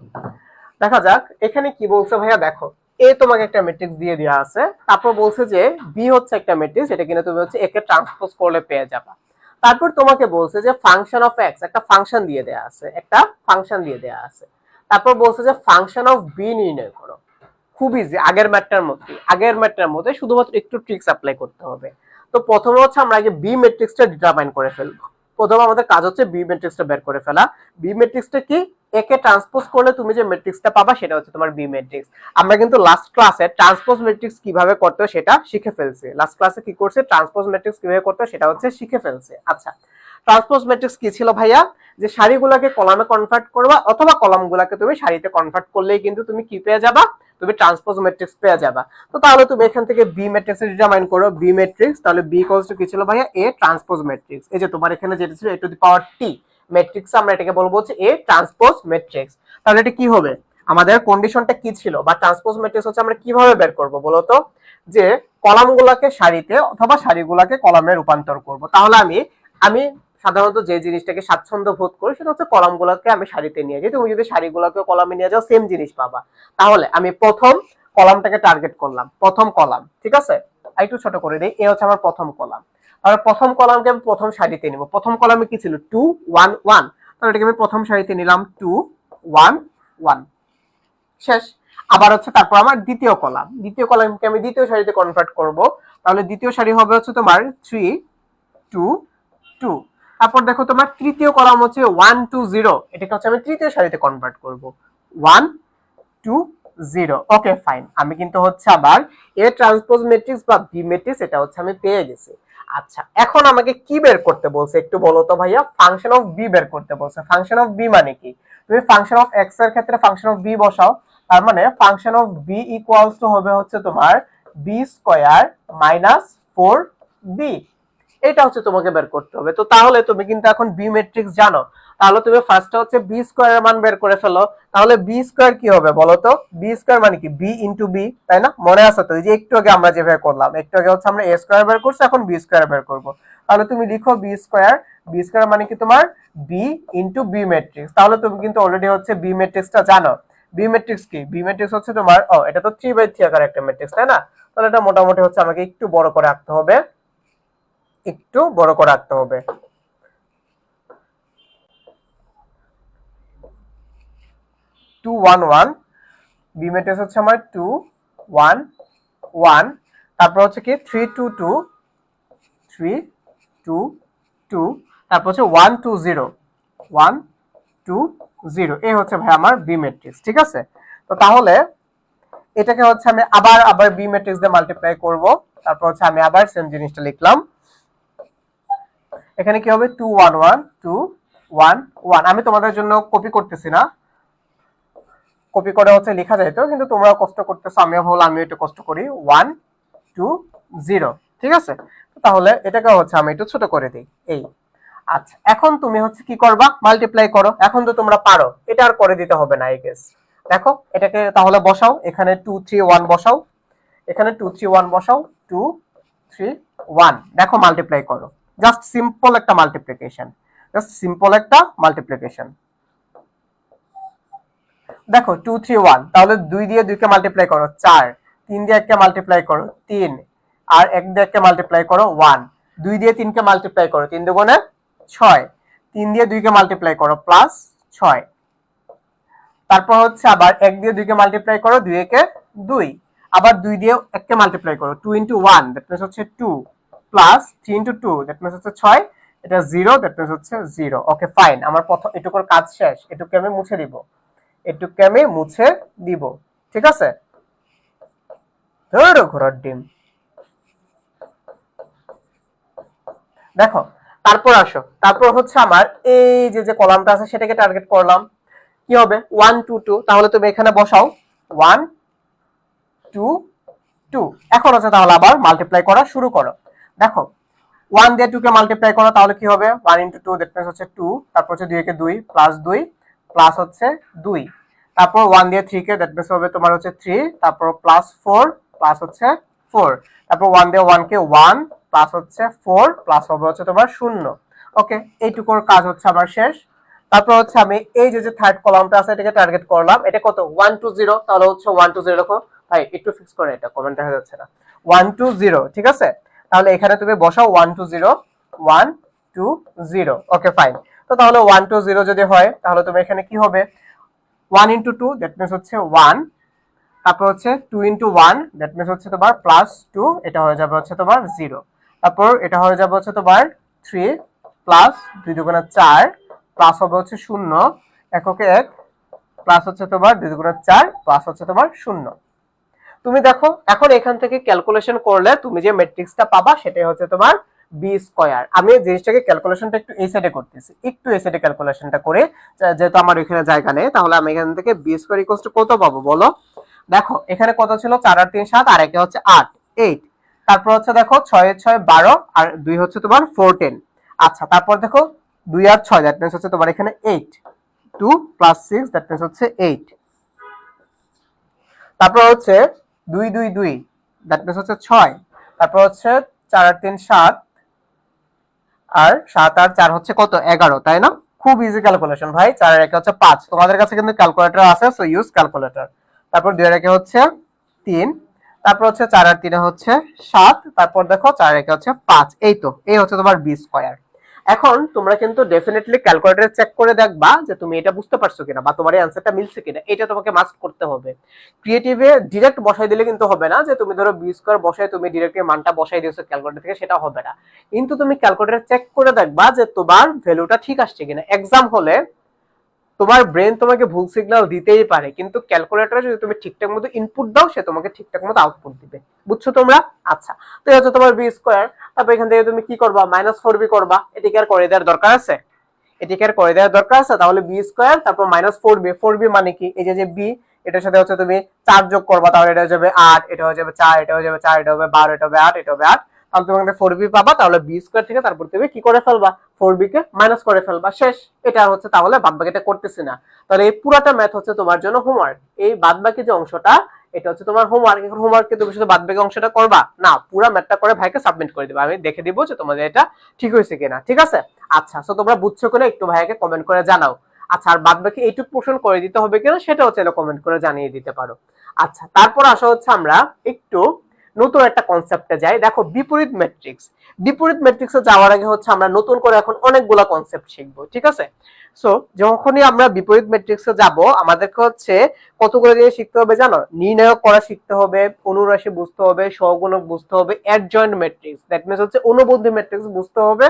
দেখা যাক এখানে কি বলছে ভাইয়া। দেখো, এ তোমাকে একটা ম্যাট্রিক্স দিয়ে দেওয়া আছে, তারপর বলছে যে বি হচ্ছে একটা ম্যাট্রিক্স, এটা কিনা তুমি হচ্ছে একে ট্রান্সপোজ করলে পেয়ে যাবা। তারপর তোমাকে বলছে যে ফাংশন অফ এক্স, একটা ফাংশন দিয়ে দেয়া আছে, তারপর বলছে যে ফাংশন অফ বি নির্ণয় করো। খুব ইজি, আগের ম্যাটটার মধ্যে শুধুমাত্র একটু ট্রিক্স অ্যাপ্লাই করতে হবে। তো প্রথমে হচ্ছে আমরা আগে বি ম্যাট্রিক্সটা ডিটারমাইন করে ফেলবো। প্রথমে আমাদের কাজ হচ্ছে বি ম্যাট্রিক্সটা বের করে ফেলা। বি ম্যাট্রিক্সটা কি? একে ট্রান্সপোজ করলে তুমি যে ম্যাট্রিক্সটা পাবা সেটা হচ্ছে তোমার বি ম্যাট্রিক্স। আমরা কিন্তু লাস্ট ক্লাসে ট্রান্সপোজ ম্যাট্রিক্স কিভাবে করতে হয় সেটা শিখে ফেলছি। লাস্ট ক্লাসে কি করছে, ট্রান্সপোজ ম্যাট্রিক্স কিভাবে করতে হয় সেটা হচ্ছে শিখে ফেলছে। আচ্ছা, ট্রান্সপোজ ম্যাট্রিক্স কি ছিল ভাইয়া? যে সারিগুলোকে কলামে কনভার্ট করবা অথবা কলামগুলোকে তুমি সারিতে কনভার্ট করলেই কিন্তু তুমি কি পেয়ে যাবা, তুমি ট্রান্সপোজ ম্যাট্রিক্স পেয়ে যাবা। তো তাহলে তুমি এখান থেকে বি ম্যাট্রিক্স ডিটারমাইন করো, বি ম্যাট্রিক্স, তাহলে বি ইকুয়ালস টু কি ছিল ভাইয়া? এ ট্রান্সপোজ ম্যাট্রিক্স। এই যে তোমার এখানে যেটা ছিল এ two the power T matrix, আমরা এটাকে বলবো হচ্ছে এ ট্রান্সপোজ ম্যাট্রিক্স। তাহলে এটা কি হবে? আমাদের কন্ডিশনটা কি ছিল, বা ট্রান্সপোজ ম্যাট্রিক্স হচ্ছে আমরা কিভাবে বের করব বলো তো? যে কলামগুলোকে সারিতে অথবা সারিগুলোকে কলামে রূপান্তর করব। তাহলে আমি সাধারণত যে জিনিসটাকে স্বাচ্ছন্দ্য বোধ করি সেটা হচ্ছে কলামগুলোকে আমি সারিতে নিয়ে যাই। তুমি যদি সারিগুলোকে কলামে নিয়ে যাও সেম জিনিস পাবা। তাহলে আমি প্রথম কলামটাকে টার্গেট করলাম, প্রথম কলাম, ঠিক আছে? একটু ছোট করে দিই, এ হচ্ছে আমার প্রথম কলাম। তাহলে প্রথম কলামকে আমি প্রথম সারিতে নিব। প্রথম কলামে কি ছিল? 2 1 1, তাহলে এটাকে আমি প্রথম সারিতে নিলাম 2 1 1, শেষ। আবার হচ্ছে তারপর আমার দ্বিতীয় কলামকে আমি দ্বিতীয় সারিতে কনভার্ট করব। তাহলে দ্বিতীয় সারি হবে হচ্ছে তোমার 3 2 2। তারপর দেখো তোমার তৃতীয় কলাম হচ্ছে 1 2 0, এটাকে হচ্ছে আমি তৃতীয় সারিতে কনভার্ট করব 1 2 0। ওকে ফাইন, আমি কিন্তু হচ্ছে আবার এ ট্রান্সপোজ ম্যাট্রিক্স বা বি ম্যাট্রিক্স এটা হচ্ছে আমি পেয়ে গেছি। আচ্ছা, এখন আমাকে কি বের করতে বলছে একটু বলো তো ভাইয়া? ফাংশন অফ বি বের করতে বলছে। ফাংশন অফ বি মানে কি? তুমি ফাংশন অফ এক্স এর ক্ষেত্রে ফাংশন অফ বি বসাও, তার মানে function of B equals to হবে হচ্ছে তোমার বি স্কয়ার মাইনাস 4বি। এটা হচ্ছে তোমাকে বের করতে হবে। তো তাহলে তুমি কিন্তু এখন বি ম্যাট্রিক্স জানো, তাহলে তুমি ফার্স্টে হচ্ছে বি স্কয়ারের মান বের করে ফেলো। তাহলে বি স্কয়ার কি হবে বলো তো? বি স্কয়ার মানে কি? বি ইনটু বি, তাই না? মনে আছে তো? এই যে একটু আগে আমরা যেভাবে করলাম, একটু আগে হচ্ছে আমরা এ স্কয়ার বের করছি, এখন বি স্কয়ার বের করব। তাহলে তুমি লিখো বি স্কয়ার মানে কি তোমার বি ইনটু বি ম্যাট্রিক্স। তাহলে তুমি কিন্তু অলরেডি হচ্ছে বি ম্যাট্রিক্সটা জানো। বি ম্যাট্রিক্স কি? বি ম্যাট্রিক্স হচ্ছে তোমার, এটা তো 3/3 আকার একটা ম্যাট্রিক্স, তাই না? তাহলে এটা মোটামুটি হচ্ছে আমাকে একটু বড় করে আঁকতে হবে, 2 1 1। বি ম্যাট্রিক্স হচ্ছে আমার 2 1 1, তারপর হচ্ছে কি 3 2 2 3 2 2, তারপর হচ্ছে 1 2 0 1 2 0। এই হচ্ছে ভাই আমার বি ম্যাট্রিক্স, ঠিক আছে? তো তাহলে এটাকে হচ্ছে আমি আবার বি ম্যাট্রিক্স দিয়ে মাল্টিপ্লাই করব। তারপর হচ্ছে আমি আবার সেম জিনিসটা লিখলাম। এখানে কি হবে? 2 1 1 2 1 1। আমি তোমাদের জন্য কপি করতেছি না, কপি করে হচ্ছে লেখা যায় তো, কিন্তু তোমরা কষ্ট করতেছো, আমিও ভাবলাম আমি একটু কষ্ট করি। 1 2 0, ঠিক আছে? তাহলে এটাকে হচ্ছে আমি একটু ছোট করে দিই, এই। আচ্ছা, এখন তুমি হচ্ছে কি করবা? মাল্টিপ্লাই করো। এখন তো তোমরা পারো, এটা আর করে দিতে হবে না আই গেস। দেখো এটাকে তাহলে বসাও, এখানে 2 3 1 বসাও, এখানে 2 3 1 বসাও, 2 3 1। দেখো মাল্টিপ্লাই করো, জাস্ট সিম্পল একটা মাল্টিপ্লিকেশন, দেখো 2 3 1, তাহলে 2 দিয়ে 2 কে মাল্টিপ্লাই করো 4, 3 দিয়ে 1 কে মাল্টিপ্লাই করো 3, আর 1 দিয়ে 1 কে মাল্টিপ্লাই করো 1, 2 দিয়ে 3 কে মাল্টিপ্লাই করো 3 দুগুণে 6, 3 দিয়ে 2 কে মাল্টিপ্লাই করো প্লাস 6, তারপর হচ্ছে আবার 1 দিয়ে 2 কে মাল্টিপ্লাই করো 2 একে 2, আবার 2 দিয়ে 1 কে মাল্টিপ্লাই করো 2 ইনটু 1, দ্যাট মিন্স হচ্ছে 2, প্লাস 3 ইনটু 2, দ্যাট মিন্স হচ্ছে 6, এটা 0, দ্যাট মিন্স হচ্ছে 0। ওকে ফাইন, আমার প্রথম এটুকুর কাজ শেষ। এটুকু আমি মুছে দিব, ঠিক আছে? ধরো ঘোড়ার ডিম। দেখো তারপর আসো, তারপর হচ্ছে আমার এই যে কলামটা আছে সেটাকে টার্গেট করলাম। কি হবে? 1 2 2, তাহলে তুমি এখানে বসাও 1 2 2। এখন হচ্ছে তাহলে আবার মাল্টিপ্লাই করা শুরু করো। দেখো 1 দিয়ে 2 কে মাল্টিপ্লাই করো তাহলে কি হবে 1 into 2 দ্যাট মিন্স হচ্ছে 2, তারপর হচ্ছে 2 কে 2 প্লাস 2 প্লাস হচ্ছে 2, তারপর 1 দিয়ে 3 কে দ্যাট মিন্স হবে তোমার হচ্ছে 3, তারপর প্লাস 4 প্লাস হচ্ছে 4, তারপর 1 দিয়ে 1 কে 1 প্লাস হচ্ছে 4 প্লাস হবে হচ্ছে তোমার 0। ওকে, এইটুকুর কাজ হচ্ছে আমার শেষ। তারপর হচ্ছে আমি এই যে থার্ড কলামটা আছে এটাকে টার্গেট করলাম, এটা কত 1 2 0, তাহলে হচ্ছে 1 2 0 লেখো। ভাই একটু ফিক্স করে, এটা কমেন্ট দেখা যাচ্ছে না। 1 2 0, ঠিক আছে, তাহলে এখানে তুমি বসাও 1 2 0 1 2 0। Okay fine. তো তাহলে 1 2 0 যদি হয় তাহলে তুমি এখানে কি হবে 1 into 2 দ্যাট মিন্স হচ্ছে 1, তারপর হচ্ছে 2 into 1 দ্যাট মিন্স হচ্ছে তোমার প্লাস 2, এটা হয়ে যাবে হচ্ছে তোমার 0, তারপর এটা হয়ে যাবে হচ্ছে তোমার 3 প্লাস 2 দুগুণে 4 প্লাস হবে হচ্ছে 0 এককে 1 প্লাস হচ্ছে তোমার 2 দুগুণে 4 প্লাস হচ্ছে তোমার 0। তুমি দেখো এখন এখান থেকে ক্যালকুলেশন করলে তুমি যে ম্যাট্রিক্সটা পাবা সেটাই হচ্ছে তোমার বি স্কয়ার। আমি জিনিসটাকে ক্যালকুলেশনটা একটু এই সাইডে করতেছি, একটু এই সাইডে ক্যালকুলেশনটা করে, যেহেতু আমার এখানে জায়গা নেই, তাহলে আমি এখান থেকে বি স্কয়ার ইকুয়ালস টু কত পাবো বলো। দেখো এখানে কত ছিল 4 আর 3 7, আর একে হচ্ছে 8 8, তারপর হচ্ছে দেখো 6 এর 6 12, আর 2 হচ্ছে তোমার 4 10। আচ্ছা তারপর দেখো 2 আর 6 দ্যাট মিন্স হচ্ছে তোমার এখানে 8, 2 প্লাস 6 দ্যাট মিন্স হচ্ছে 8, তারপর হচ্ছে 2 2 2 দ্যাট মিন্স হচ্ছে 6, তারপর হচ্ছে 4 আর 3 7, আর 7 আর 4 হচ্ছে কত 11, তাই না? খুব ইজি ক্যালকুলেশন ভাই। 4 এর একে হচ্ছে 5, তোমাদের কাছে কিন্তু ক্যালকুলেটর আছে, সো ইউজ ক্যালকুলেটর। তারপর 2 এর একে হচ্ছে 3, তারপর হচ্ছে 4 আর 3 হচ্ছে 7, তারপর দেখো 4 এর একে হচ্ছে 5। এই তো এই হচ্ছে তোমার বি স্কয়ার। এখন তোমরা কিন্তু ডেফিনেটলি ক্যালকুলেটরে চেক করে দেখবা যে তুমি এটা বুঝতে পারছো কিনা বা তোমার এই অ্যানসারটা মিলছে কিনা, এটা তোমাকে মাস্ট করতে হবে। ক্রিয়েটিভে ডিরেক্ট বসাই দিলে কিন্তু হবে না, যে তুমি ধরো বি স্কয়ার বসাই তুমি ডিরেক্ট এর মানটা বসাই দিয়েছো ক্যালকুলেটর থেকে, সেটা হবে না। কিন্তু তুমি ক্যালকুলেটরে চেক করে দেখবা যে তোমার ভ্যালুটা ঠিক আসছে কিনা। এক্সাম হলে তোমার ব্রেন তোমাকে ভুল সিগন্যাল দিতেই পারে, কিন্তু ক্যালকুলেটরে যদি তুমি ঠিকঠাক মতো ইনপুট দাও সে তোমাকে ঠিকঠাক মতো আউটপুট দিবে। বুঝছো তোমরা? আচ্ছা, তো এই হচ্ছে তোমার বি স্কয়ার। তারপর এখান থেকে তুমি কি করবা -4b করবা। এটিকে আর করে দেওয়ার দরকার আছে? এটিকে আর করে দেওয়ার দরকার আছে? তাহলে বি স্কয়ার তারপর -4b। 4b মানে কি, এই যে বি এটার সাথে হচ্ছে তুমি 4 যোগ করবা, তাহলে এটা হয়ে যাবে 8, এটা হয়ে যাবে 4, এটা হয়ে যাবে 4, এটা হবে 12, এটা হবে 8, এটা হবে 8, তাহলে তুমি এখানে 4b পাবা। তাহলে বি স্কয়ার থেকে তারপর তুমি কি করে ফেলবা 4b কে মাইনাস করে ফেলবা, শেষ। এটা হচ্ছে তাহলে বাদবাকিটা করতেছি না। তাহলে এই পুরাটা ম্যাথ হচ্ছে তোমার জন্য হোমওয়ার্ক। এই বাদবাকি যে অংশটা এটা হচ্ছে তোমার হোমওয়ার্ক। এখন হোমওয়ার্কে তুমি শুধু বাদবাকি অংশটা করবা না, পুরো ম্যাথটা করে ভাইকে সাবমিট করে দিবা, আমি দেখে দিব যে তোমাদের এটা ঠিক হয়েছে কিনা। ঠিক আছে? আচ্ছা, সো তোমরা বুঝছো কিনা একটু ভাইকে কমেন্ট করে জানাও। আচ্ছা, আর বাদবাকি এইটুকু পোর্শন করে দিতে হবে কিনা সেটা হচ্ছে কমেন্ট করে জানিয়ে দিতে পারো। আচ্ছা, তারপর আসা হচ্ছে আমরা একটু নতুন একটা কনসেপ্টে যাই। দেখো বিপরীত ম্যাট্রিক্স। বিপরীত ম্যাট্রিক্সে যাওয়ার আগে হচ্ছে আমরা নতুন করে এখন অনেকগুলা কনসেপ্ট শিখবো। ঠিক আছে? সো যখনই আমরা বিপরীত ম্যাট্রিক্সে যাব আমাদেরকে হচ্ছে কতগুলো জিনিস শিখতে হবে জানো? নির্ণায়ক করা শিখতে হবে, অনুরাশি বুঝতে হবে, সহগুণক বুঝতে হবে, অ্যাডজয়েন্ট ম্যাট্রিক্স দ্যাট মিন্স হচ্ছে অনুবন্ধী ম্যাট্রিক্স বুঝতে হবে।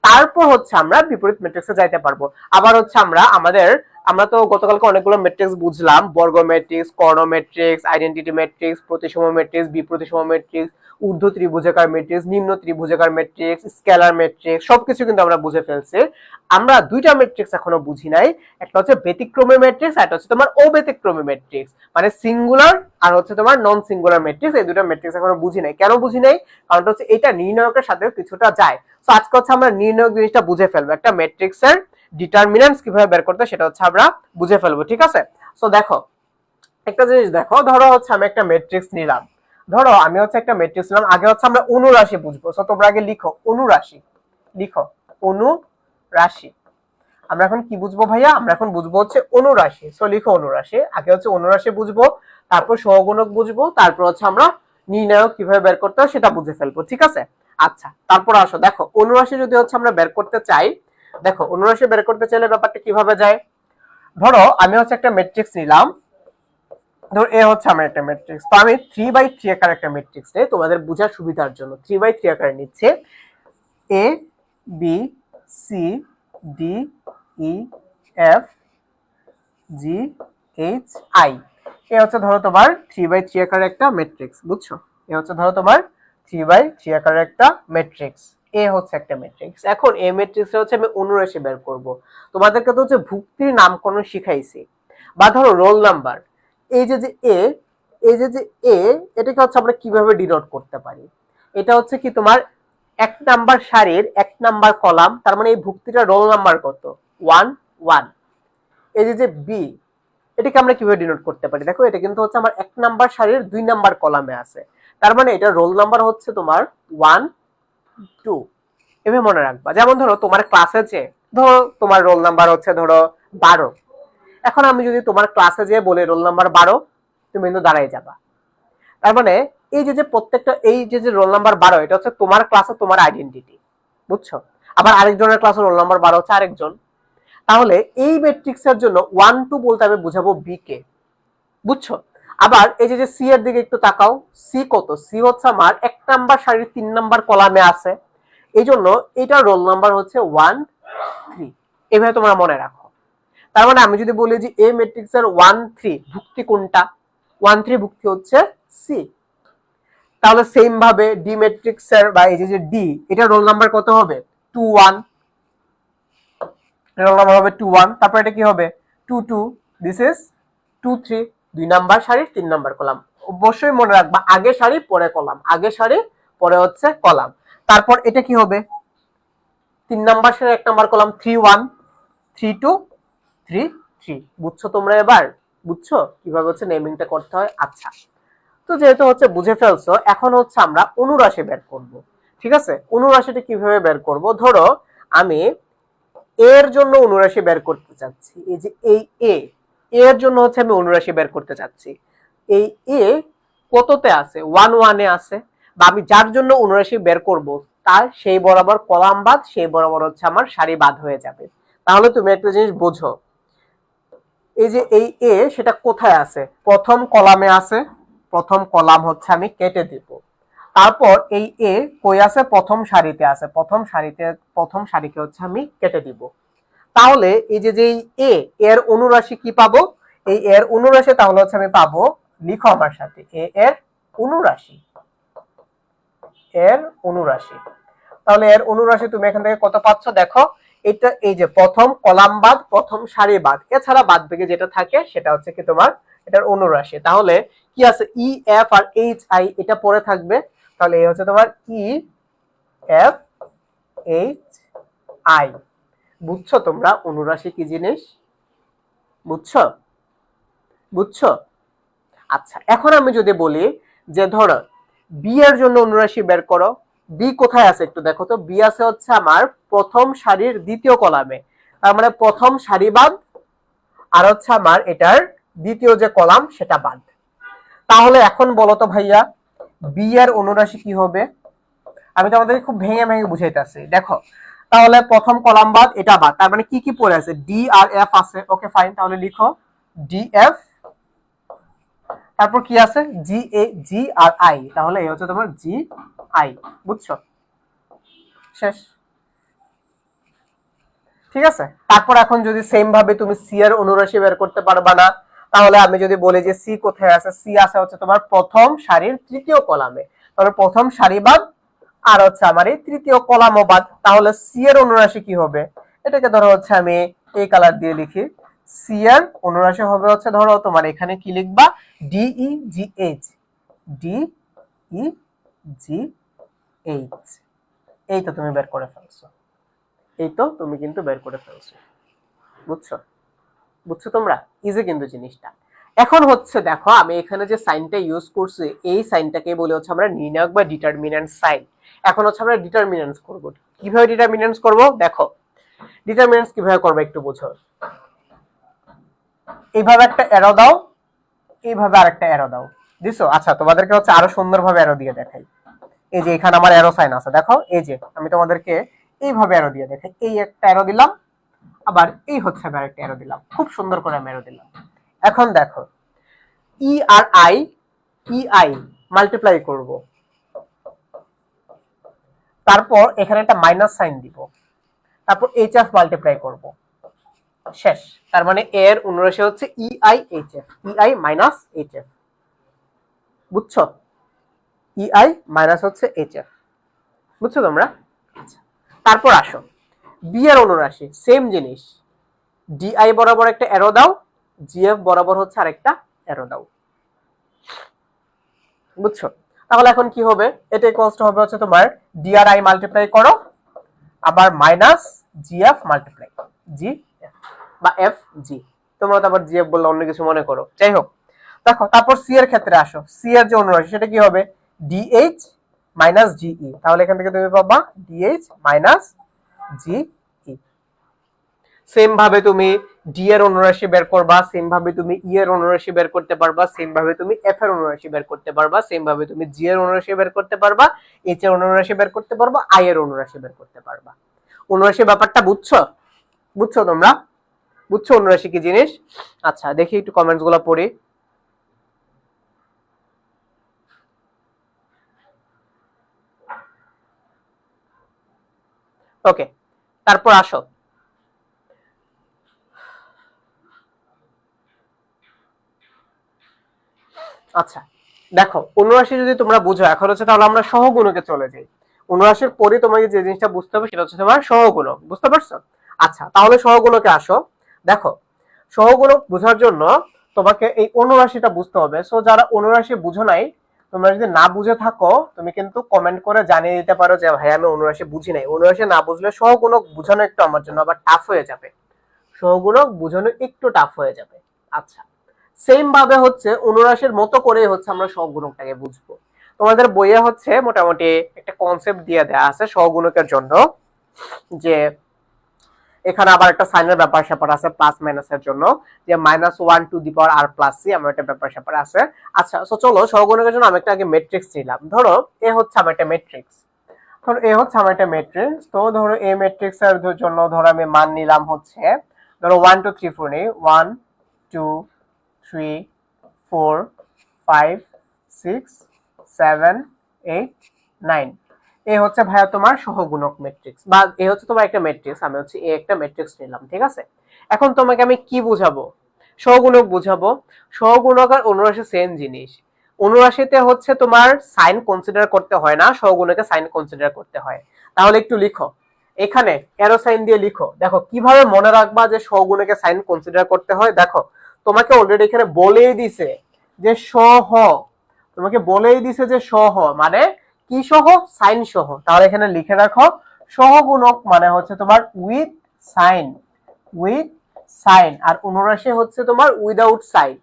তারপর হচ্ছে আমরা বিপরীত ম্যাট্রিক্সে যাইতে পারবো। আবার হচ্ছে আমরা তো গতকালকে অনেকগুলো ম্যাট্রিক্স বুঝলাম, বর্গ ম্যাট্রিক্স, কর্ণ ম্যাট্রিক্স, আইডেন্টিটি ম্যাট্রিক্স, প্রতিসম ম্যাট্রিক্স, বিপ্রতিসম ম্যাট্রিক্স, ঊর্ধ্ব ত্রিভুজাকার ম্যাট্রিক্স, নিম্ন ত্রিভুজাকার ম্যাট্রিক্স, স্কেলার ম্যাট্রিক্স, সবকিছু কিন্তু আমরা বুঝে ফেলছি। আমরা দুইটা ম্যাট্রিক্স এখনো বুঝি নাই, একটা হচ্ছে ব্যতিক্রমী ম্যাট্রিক্স, আর একটা হচ্ছে তোমার অব্যতিক্রমী ম্যাট্রিক্স, মানে সিঙ্গুলার আর হচ্ছে তোমার নন সিঙ্গুলার ম্যাট্রিক্স। এই দুটো ম্যাট্রিক্স এখনো বুঝি নাই। কেন বুঝি নাই? কারণ হচ্ছে এটা নির্ণায়কের সাথে কিছুটা যায়। তো আজকে হচ্ছে আমরা নির্ণায়ক জিনিসটা বুঝে ফেলবো, একটা ম্যাট্রিক্সের ডিটারমিনেন্টস কিভাবে বের করতে সেটা হচ্ছে আমরা বুঝে ফেলবো। ঠিক আছে? সো দেখো একটা জিনিস দেখো, ধরো হচ্ছে আমি একটা ম্যাট্রিক্স নিলাম, ধরো আমি হচ্ছে একটা ম্যাট্রিক্স নিলাম। আগে হচ্ছে আমরা অনুরাশি বুঝবো, সো তোমরা আগে লিখো অনুরাশি, লিখো অনুরাশি। আমরা এখন কি বুঝবো ভাইয়া? আমরা এখন বুঝবো হচ্ছে অনুরাশি। সো লিখো অনুরাশি। আগে হচ্ছে অনুরাশি বুঝবো, তারপর সহগুণক বুঝবো, তারপর হচ্ছে আমরা নির্ণায়ক কিভাবে বের করতে হয় সেটা বুঝে ফেলবো। ঠিক আছে? আচ্ছা, তারপর আসো দেখো অনুরাশি যদি হচ্ছে আমরা বের করতে চাই, দেখো অনুরাশি বের করতে চাইলে ব্যাপারটা কিভাবে যায়। ধরো আমি হচ্ছে একটা ম্যাট্রিক্স নিলাম, ধর এ হচ্ছে আমার একটা ম্যাট্রিক্স, তো আমি 3/3 আকার একটা ম্যাট্রিক্স নেই তোমাদের বোঝার সুবিধার জন্য 3/3 আকারে নিচ্ছে। A B C D E F G H I, A হচ্ছে ধরো তোমার 3/3 আকারের একটা ম্যাট্রিক্স। বুঝছো? এ হচ্ছে ধরো তোমার 3/3 আকারের একটা ম্যাট্রিক্স। এ হচ্ছে একটা ম্যাট্রিক্স। এখন এই ম্যাট্রিক্সে হচ্ছে আমি অনুরাশি বের করব। তোমাদেরকে তো হচ্ছে ভুক্তির নামকরণ শিখাইছি, বা ধরো রোল নাম্বার। এই যে এ এই যে যে এ, এটাকে হচ্ছে আমরা কিভাবে ডিনোট করতে পারি? এটা হচ্ছে কি তোমার 1 নাম্বার সারির 1 নাম্বার কলাম, তার মানে এই ভুক্তিটা রোল নাম্বার কত? 1 1। এই যে যে বি, এটাকে আমরা কিভাবে ডিনোট করতে পারি? দেখো এটা কিন্তু হচ্ছে আমার 1 নাম্বার সারির 2 নাম্বার কলামে আছে, তার মানে এটা রোল নাম্বার হচ্ছে তোমার 1 2। এভাবে মনে রাখবা। যেমন ধরো তোমার ক্লাসে যে, ধরো তোমার রোল নাম্বার হচ্ছে ধরো 12, এখন আমি যদি তোমার ক্লাসে যে বলি রোল নাম্বার 12, তুমি কিন্তু দাঁড়ায় যাবা। তার মানে এই যে যে প্রত্যেকটা এই যে যে রোল নাম্বার 12, এটা হচ্ছে তোমার ক্লাসে তোমার আইডেন্টিটি, বুঝছো? আবার আরেকজনের ক্লাসে রোল নাম্বার 12 হচ্ছে আরেকজন। তাহলে এই ম্যাট্রিক্সের জন্য 1 2 বলতে আমি বুঝাবো বি কে, বুঝছো? আবার এই যে যে সি এর দিকে একটু তাকাও, সি কত? সি হচ্ছে আমার 1 নাম্বার সারির 3 নাম্বার কলামে আছে, এই জন্য এটা রোল নাম্বার হচ্ছে 1 3। এভাবে তোমরা মনে রাখো। তার মানে আমি যদি বলি যে এ ম্যাট্রিক্সের 1 3 ভুক্তি কোনটা? 1 3 ভুক্তি হচ্ছে সি। তাহলে সেম ভাবে ডি ম্যাট্রিক্সের বা এই যে ডি, এটা রোল নাম্বার কত হবে? 2 1। রোল নাম্বার হবে 2 1। তারপর এটা কি হবে? 2 2। This is 2 3। 2 নাম্বার সারি 3 নাম্বার কলাম। অবশ্যই মনে রাখবা আগে সারি পরে কলাম, আগে সারি পরে হচ্ছে কলাম। তারপর এটা কি হবে? 3 নাম্বার সারি 1 নাম্বার কলাম 3 1 3 2 3 3। বুঝছো তোমরা এবার? বুঝছো কিভাবে হচ্ছে নেমিংটা করতে হয়? আচ্ছা, তো যেহেতু হচ্ছে বুঝে ফেলছো, এখন হচ্ছে আমরা অনুরাশি বের করব। ঠিক আছে, অনুরাশিটা কিভাবে বের করব? ধরো আমি এর জন্য অনুরাশি বের করতে চাচ্ছি। এই যে এই এ, এর জন্য হচ্ছে আমি অনুরাশি বের করতে চাচ্ছি। এই এ কততে আছে? 1 1 এ আছে। বা আমি যার জন্য অনুরাশি বের করব তার সেই বরাবর কলাম বাদ, সেই বরাবর হচ্ছে আমার সারি বাদ হয়ে যাবে। তাহলে তুমি একটা জিনিস বোঝো, এই যে এই এ, সেটা কোথায় আছে? প্রথম কলামে আছে। প্রথম কলাম হচ্ছে আমি কেটে দিব। তারপর এই এ কই আছে? প্রথম সারিতে আছে। প্রথম সারিতে, প্রথম সারিকে হচ্ছে আমি কেটে দিব। তাহলে এই যে যে এ, এর অনুরাশি কি পাবো? এই এর অনুরাশি তাহলে হচ্ছে আমি পাবো, লিখো আমার সাথে, এ এর অনুরাশি। এর অনুরাশি, তাহলে এর অনুরাশি তুমি এখান থেকে কত পাচ্ছ? দেখো এটা এই যে প্রথম কলাম বাদ, প্রথম সারি বাদ, এছাড়া বাদ থেকে যেটা থাকে সেটা হচ্ছে কি তোমার এটার অনুরাশি। তাহলে কি আছে? E F R H I, এটা পরে থাকবে। তাহলে এই হচ্ছে তোমার ই এফ এইচ আই। বুঝছো তোমরা অনুরাশি কি জিনিস? বুঝছো? বুঝছো? আচ্ছা, এখন আমি যদি বলি যে ধরো বি এর জন্য অনুরাশি বের করো, বি কোথায় আছে একটু দেখো তো। বি আছে হচ্ছে আমার প্রথম সারির দ্বিতীয় কলামে, তার মানে প্রথম সারি বাদ আর হচ্ছে আমার এটার দ্বিতীয় যে কলাম সেটা বাদ। তাহলে এখন বলো তো ভাইয়া, বি এর অনুরাশি কি হবে? আমি তোমাদের খুব ভেঙে ভেঙে বুঝাইতেছি, দেখো। তাহলে প্রথম কলাম বাদ, এটা বাদ, তার মানে কি কি পড়ে আছে? ডি আর এফ আছে। ওকে ফাইন, তাহলে লিখো ডি এফ। তারপর কি আছে? জি এ, জি আর আই, তাহলে এই হচ্ছে তোমার জি আই। বুঝছো? শেষ। ঠিক আছে, তারপর এখন যদি সেম ভাবে তুমি সি এর অনুরাশি বের করতে পারবা না, তাহলে আমি যদি বলি যে সি কোথায় আছে? সি আছে হচ্ছে তোমার প্রথম সারির তৃতীয় কলামে, তাহলে প্রথম সারি বাদ আর হচ্ছে আমার এই তৃতীয় কলামও বাদ। তাহলে সি এর অনুরাশি কি হবে? এটাকে ধরো হচ্ছে আমি এই কালার দিয়ে লিখি। সি এর অনুরাশি হবে হচ্ছে, ধরো তোমার এখানে কি লিখবা? D E G H, D E G H. এই তো তুমি বের করে ফেলছো, এই তো তুমি কিন্তু বের করে ফেলছো। বুঝছো? বুঝছো তোমরা? ইজি কিন্তু জিনিসটা। এখন হচ্ছে দেখো আমি এখানে যে সাইনটা ইউজ করছি, এই সাইনটাকে বলে হচ্ছে আমরা নির্ণায়ক বা ডিটারমিন্যান্ট সাইন। এখন হচ্ছে আমরা ডিটারমিন্যান্টস করব। কিভাবে ডিটারমিন্যান্টস করব? দেখো ডিটারমিন্যান্টস কিভাবে করবে একটু বুঝো। এইভাবে একটা অ্যারো দাও, এইভাবে আরেকটা অ্যারো দাও, দিছো? আচ্ছা, তোমাদেরকে হচ্ছে আরো সুন্দরভাবে অ্যারো দিয়ে দেখাই। এই যে এখানে আমার অ্যারো সাইন আছে, দেখো এই যে আমি তোমাদেরকে এইভাবে অ্যারো দিয়ে দেখাই। এই একটা অ্যারো দিলাম, আবার এই হচ্ছে আমি আরেকটা অ্যারো দিলাম, খুব সুন্দর করে আমি অ্যারো দিলাম। এখন দেখো ই আর আই, ই আই মাল্টিপ্লাই করব, তারপর এখানে একটা মাইনাস সাইন দিব, তারপর এইচ এফ মাল্টিপ্লাই করব, শেষ। তার মানে এর অনুরাশি হচ্ছে E I H F, E I minus H F. বুঝছো? ই আই মাইনাস হচ্ছে এইচ এফ। বুঝছো তোমরা? তারপর আসো বি এর অনুরাশি, সেম জিনিস। ডি আই বরাবর একটা অ্যারো দাও, জি এফ বরাবর হচ্ছে আরেকটা অ্যারো দাও। বুঝছো? তাহলে এখন কি হবে, এটা ইকুয়ালস টু হবে হচ্ছে তোমার ডিআরআই মাল্টিপ্লাই করো আবার মাইনাস জিএফ মাল্টিপ্লাই জি বা এফ জি, তোমরা তো আবার জিএফ বললে অন্য কিছু মনে করো, যাই হোক। দেখো তারপর সি এর ক্ষেত্রে আসো, সি এর যে অনুরাশি সেটা কি হবে ডিএইচ মাইনাস জিই, তাহলে এখান থেকে তুমি পাবা ডিএইচ মাইনাস জিই। সেম ভাবে তুমি ডি এর অনুরাশি বের করবা, সেম ভাবে তুমি ই এর অনুরাশি বের করতে পারবা, সেম ভাবে তুমি এফ এর অনুরাশি বের করতে পারবা, সেম ভাবে তুমি জি এর অনুরাশি বের করতে পারবা, এইচ এর অনুরাশি বের করতে পারবা, আই এর অনুরাশি বের করতে পারবা। অনুরাশি ব্যাপারটা বুঝছো? বুঝছো তোমরা? বুঝছো অনুরাশি কি জিনিস? আচ্ছা দেখি একটু কমেন্টস গুলো পড়ি। ওকে, তারপর আসো। আচ্ছা দেখো, অনুরাশি যদি তোমরা বুঝো, এখন হচ্ছে তাহলে আমরা সহগুণকে চলে যাই। অনুরাশির পরে তোমাকে যে জিনিসটা বুঝতে হবে সেটা হচ্ছে তোমার সহগুণক, বুঝতে পারছো? আচ্ছা তাহলে সহগুণকে আসো। দেখো সহগুণক বোঝার জন্য তোমাকে এই অনুরাশিটা বুঝতে হবে। সো যারা অনুরাশি বুঝো নাই, তোমরা যদি না বুঝে থাকো তুমি কিন্তু কমেন্ট করে জানিয়ে দিতে পারো যে ভাই আমি অনুরাশি বুঝি নাই। অনুরাশি না বুঝলে সহগুণক বুঝানো একটু আমার জন্য আবার টাফ হয়ে যাবে, সহগুণক বুঝানো একটু টাফ হয়ে যাবে। আচ্ছা সেম ভাবে হচ্ছে অনুরাশির মতো করে হচ্ছে আমরা সহগুণকটাকে বুঝবো। তোমাদের বইয়ে হচ্ছে মোটামুটি একটা কনসেপ্ট দিয়ে দেয়া আছে সহগুণকের জন্য, যে এখানে আবার একটা সাইনের ব্যাপার স্যাপার আছে প্লাস মাইনাসের জন্য, যে -1 to the power R plus C আমার একটা ব্যাপার স্যাপার আছে। আচ্ছা সো চলো সহগুণকের জন্য আমি একটা আগে ম্যাট্রিক্স নিলাম। ধরো এ হচ্ছে আমার একটা ম্যাট্রিক্স, ধরো এ হচ্ছে আমার একটা ম্যাট্রিক্স। তো ধরো এই ম্যাট্রিক্স এর জন্য ধরো আমি মান নিলাম হচ্ছে, ধরো 1 2 3 4 নেই, 1 2 3 4 5 6 7 8 9। এ হচ্ছে ভাইয়া তোমার সহগুণক ম্যাট্রিক্স, বা এ হচ্ছে তোমার একটা ম্যাট্রিক্স, আমি হচ্ছে এ একটা ম্যাট্রিক্স নিলাম, ঠিক আছে? এখন তোমাকে আমি কি বুঝাবো? সহগুণক বুঝাবো। সহগুণক আর অনুরাশি সেম জিনিস। অনুরাশিতে হচ্ছে তোমার সাইন কনসিডার করতে হয় না, সহগুণকে সাইন কনসিডার করতে হয়। তাহলে একটু লিখো, এখানে অ্যারো সাইন দিয়ে লিখো। দেখো কিভাবে মনে রাখবা যে সহগুণকে সাইন কনসিডার করতে হয়। দেখো তোমাকে অলরেডি এখানে বলেই দিছে যে সহ, তোমাকে বলেই দিছে যে সহ মানে কি সহ, সাইন সহ। তাহলে এখানে লিখে রাখো সহগুণক মানে হচ্ছে তোমার উইথ সাইন, উইথ সাইন। আর অনুরাশি হচ্ছে তোমার উইদাউট সাইন।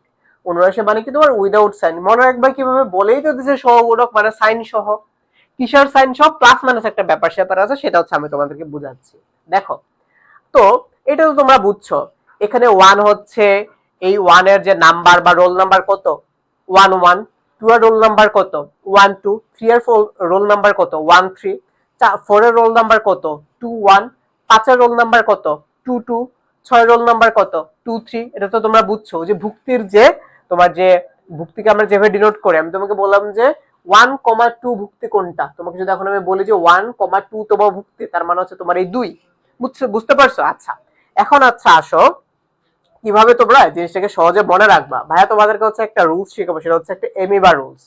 অনুরাশি মানে কি তোমার উইদাউট সাইন। মনে রাখবা কিভাবে, বলেই তো দিছে সহগুণক মানে সাইন সহ। কিসের সাইন সহ? প্লাস মাইনাস একটা ব্যাপার স্যাপার আছে, সেটা হচ্ছে আমি তোমাদেরকে বুঝাচ্ছি। দেখো তো এটা তো তোমরা বুঝছো, এখানে 1 হচ্ছে এই 1 এর যে নাম্বার বা রোল নাম্বার কত 1 1, 2 এর রোল নাম্বার কত 1 2, 3 এর রোল নাম্বার কত 1 3, 4 এর রোল নাম্বার কত 2 1, 5 এর রোল নাম্বার কত 2 2, 6 এর রোল নাম্বার কত 2 3। এটা তো তোমরা বুঝছো যে ভুক্তির যে তোমার যে ভুক্তিকে আমরা যেভাবে ডিনোট করি, আমি তোমাকে বললাম যে 1,2 ভুক্তি কোনটা। তোমাকে যদি এখন আমি বলি যে 1,2 তোমার ভুক্তি, তার মানে হচ্ছে তোমার এই 2। বুঝতে পারছো? আচ্ছা এখন আচ্ছা আসো কিভাবে তোমরা জিনিসটাকে সহজে মনে রাখবা। ভাইয়া তোমাদেরকে হচ্ছে একটা রুলস শেখাবো, সেটা হচ্ছে একটা এমিবা রুলস।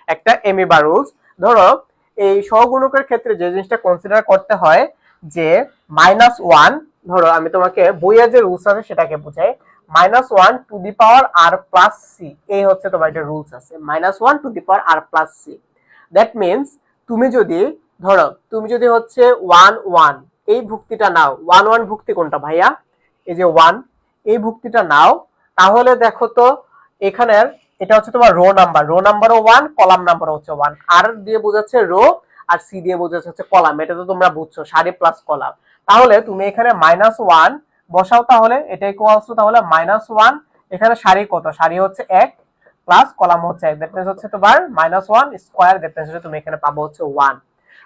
একটা এমিবা রুলস। ধরো এই সহগুণকের ক্ষেত্রে যে জিনিসটা কনসিডার করতে হয় যে -1, ধরো আমি তোমাকে বইয়ের যে রুলস আছে সেটাকে বুঝাই। -1 to the power R plus C, এই হচ্ছে তোমার একটা রুলস আছে, -1 to the power R plus C. That means তুমি যদি ধরো তুমি যদি হচ্ছে 1 1 এই ভুক্তিটা নাও, 1 1 ভুক্তি কোনটা ভাইয়া? এই যে 1, এই ভুক্তিটা নাও, তাহলে দেখো তো এখানের এটা হচ্ছে তোমার রো নাম্বার, রো নাম্বারও 1, কলাম নাম্বারও হচ্ছে 1। আর দিয়ে বোঝাচ্ছে রো আর সি দিয়ে বোঝাচ্ছে হচ্ছে কলাম। এটা তো তোমরা বুঝছো, সারি প্লাস কলাম। তাহলে তুমি এখানে -1 বসাও, তাহলে এটা ইকুয়ালস টু তাহলে -1, এখানে সারি কত, সারি হচ্ছে 1 প্লাস কলাম হচ্ছে 1, দ্যাট মিন্স হচ্ছে তোমার -1 স্কয়ার, দ্যাট মিন্স তুমি এখানে পাবো হচ্ছে 1।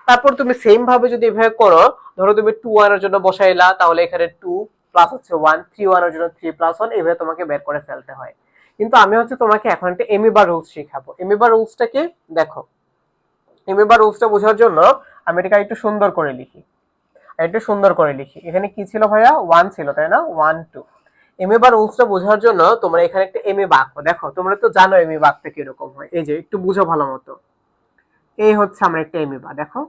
তারপর তুমি সেম ভাবে যদি এভাবে করো, ধরো তুমি 2 1 এর জন্য বসাইলা, তাহলে এখানে 2 প্লাস হচ্ছে 1, 3 1 এর জন্য 3 প্লাস 1, এইভাবে তোমাকে বের করে ফেলতে হয়। কিন্তু আমি হচ্ছে তোমাকে এখন একটা এমিবা রুলস শেখাবো। এমিবা রুলসটা কি দেখো, এমিবা রুলসটা বোঝার জন্য আমি এটাকে একটু সুন্দর করে লিখি, একটু সুন্দর করে লিখি। এখানে কি ছিল ভাইয়া? 1 ছিল তাই না, 1 2। এমিবা রুলসটা বোঝার জন্য তোমরা এখানে একটা এমিবা আঁকো। দেখো তোমরা তো জানো এমিবা আঁকতে কিরকম হয়, এই যে একটু বুঝো ভালো মতো। এই হচ্ছে আমার একটা এমিবা, দেখো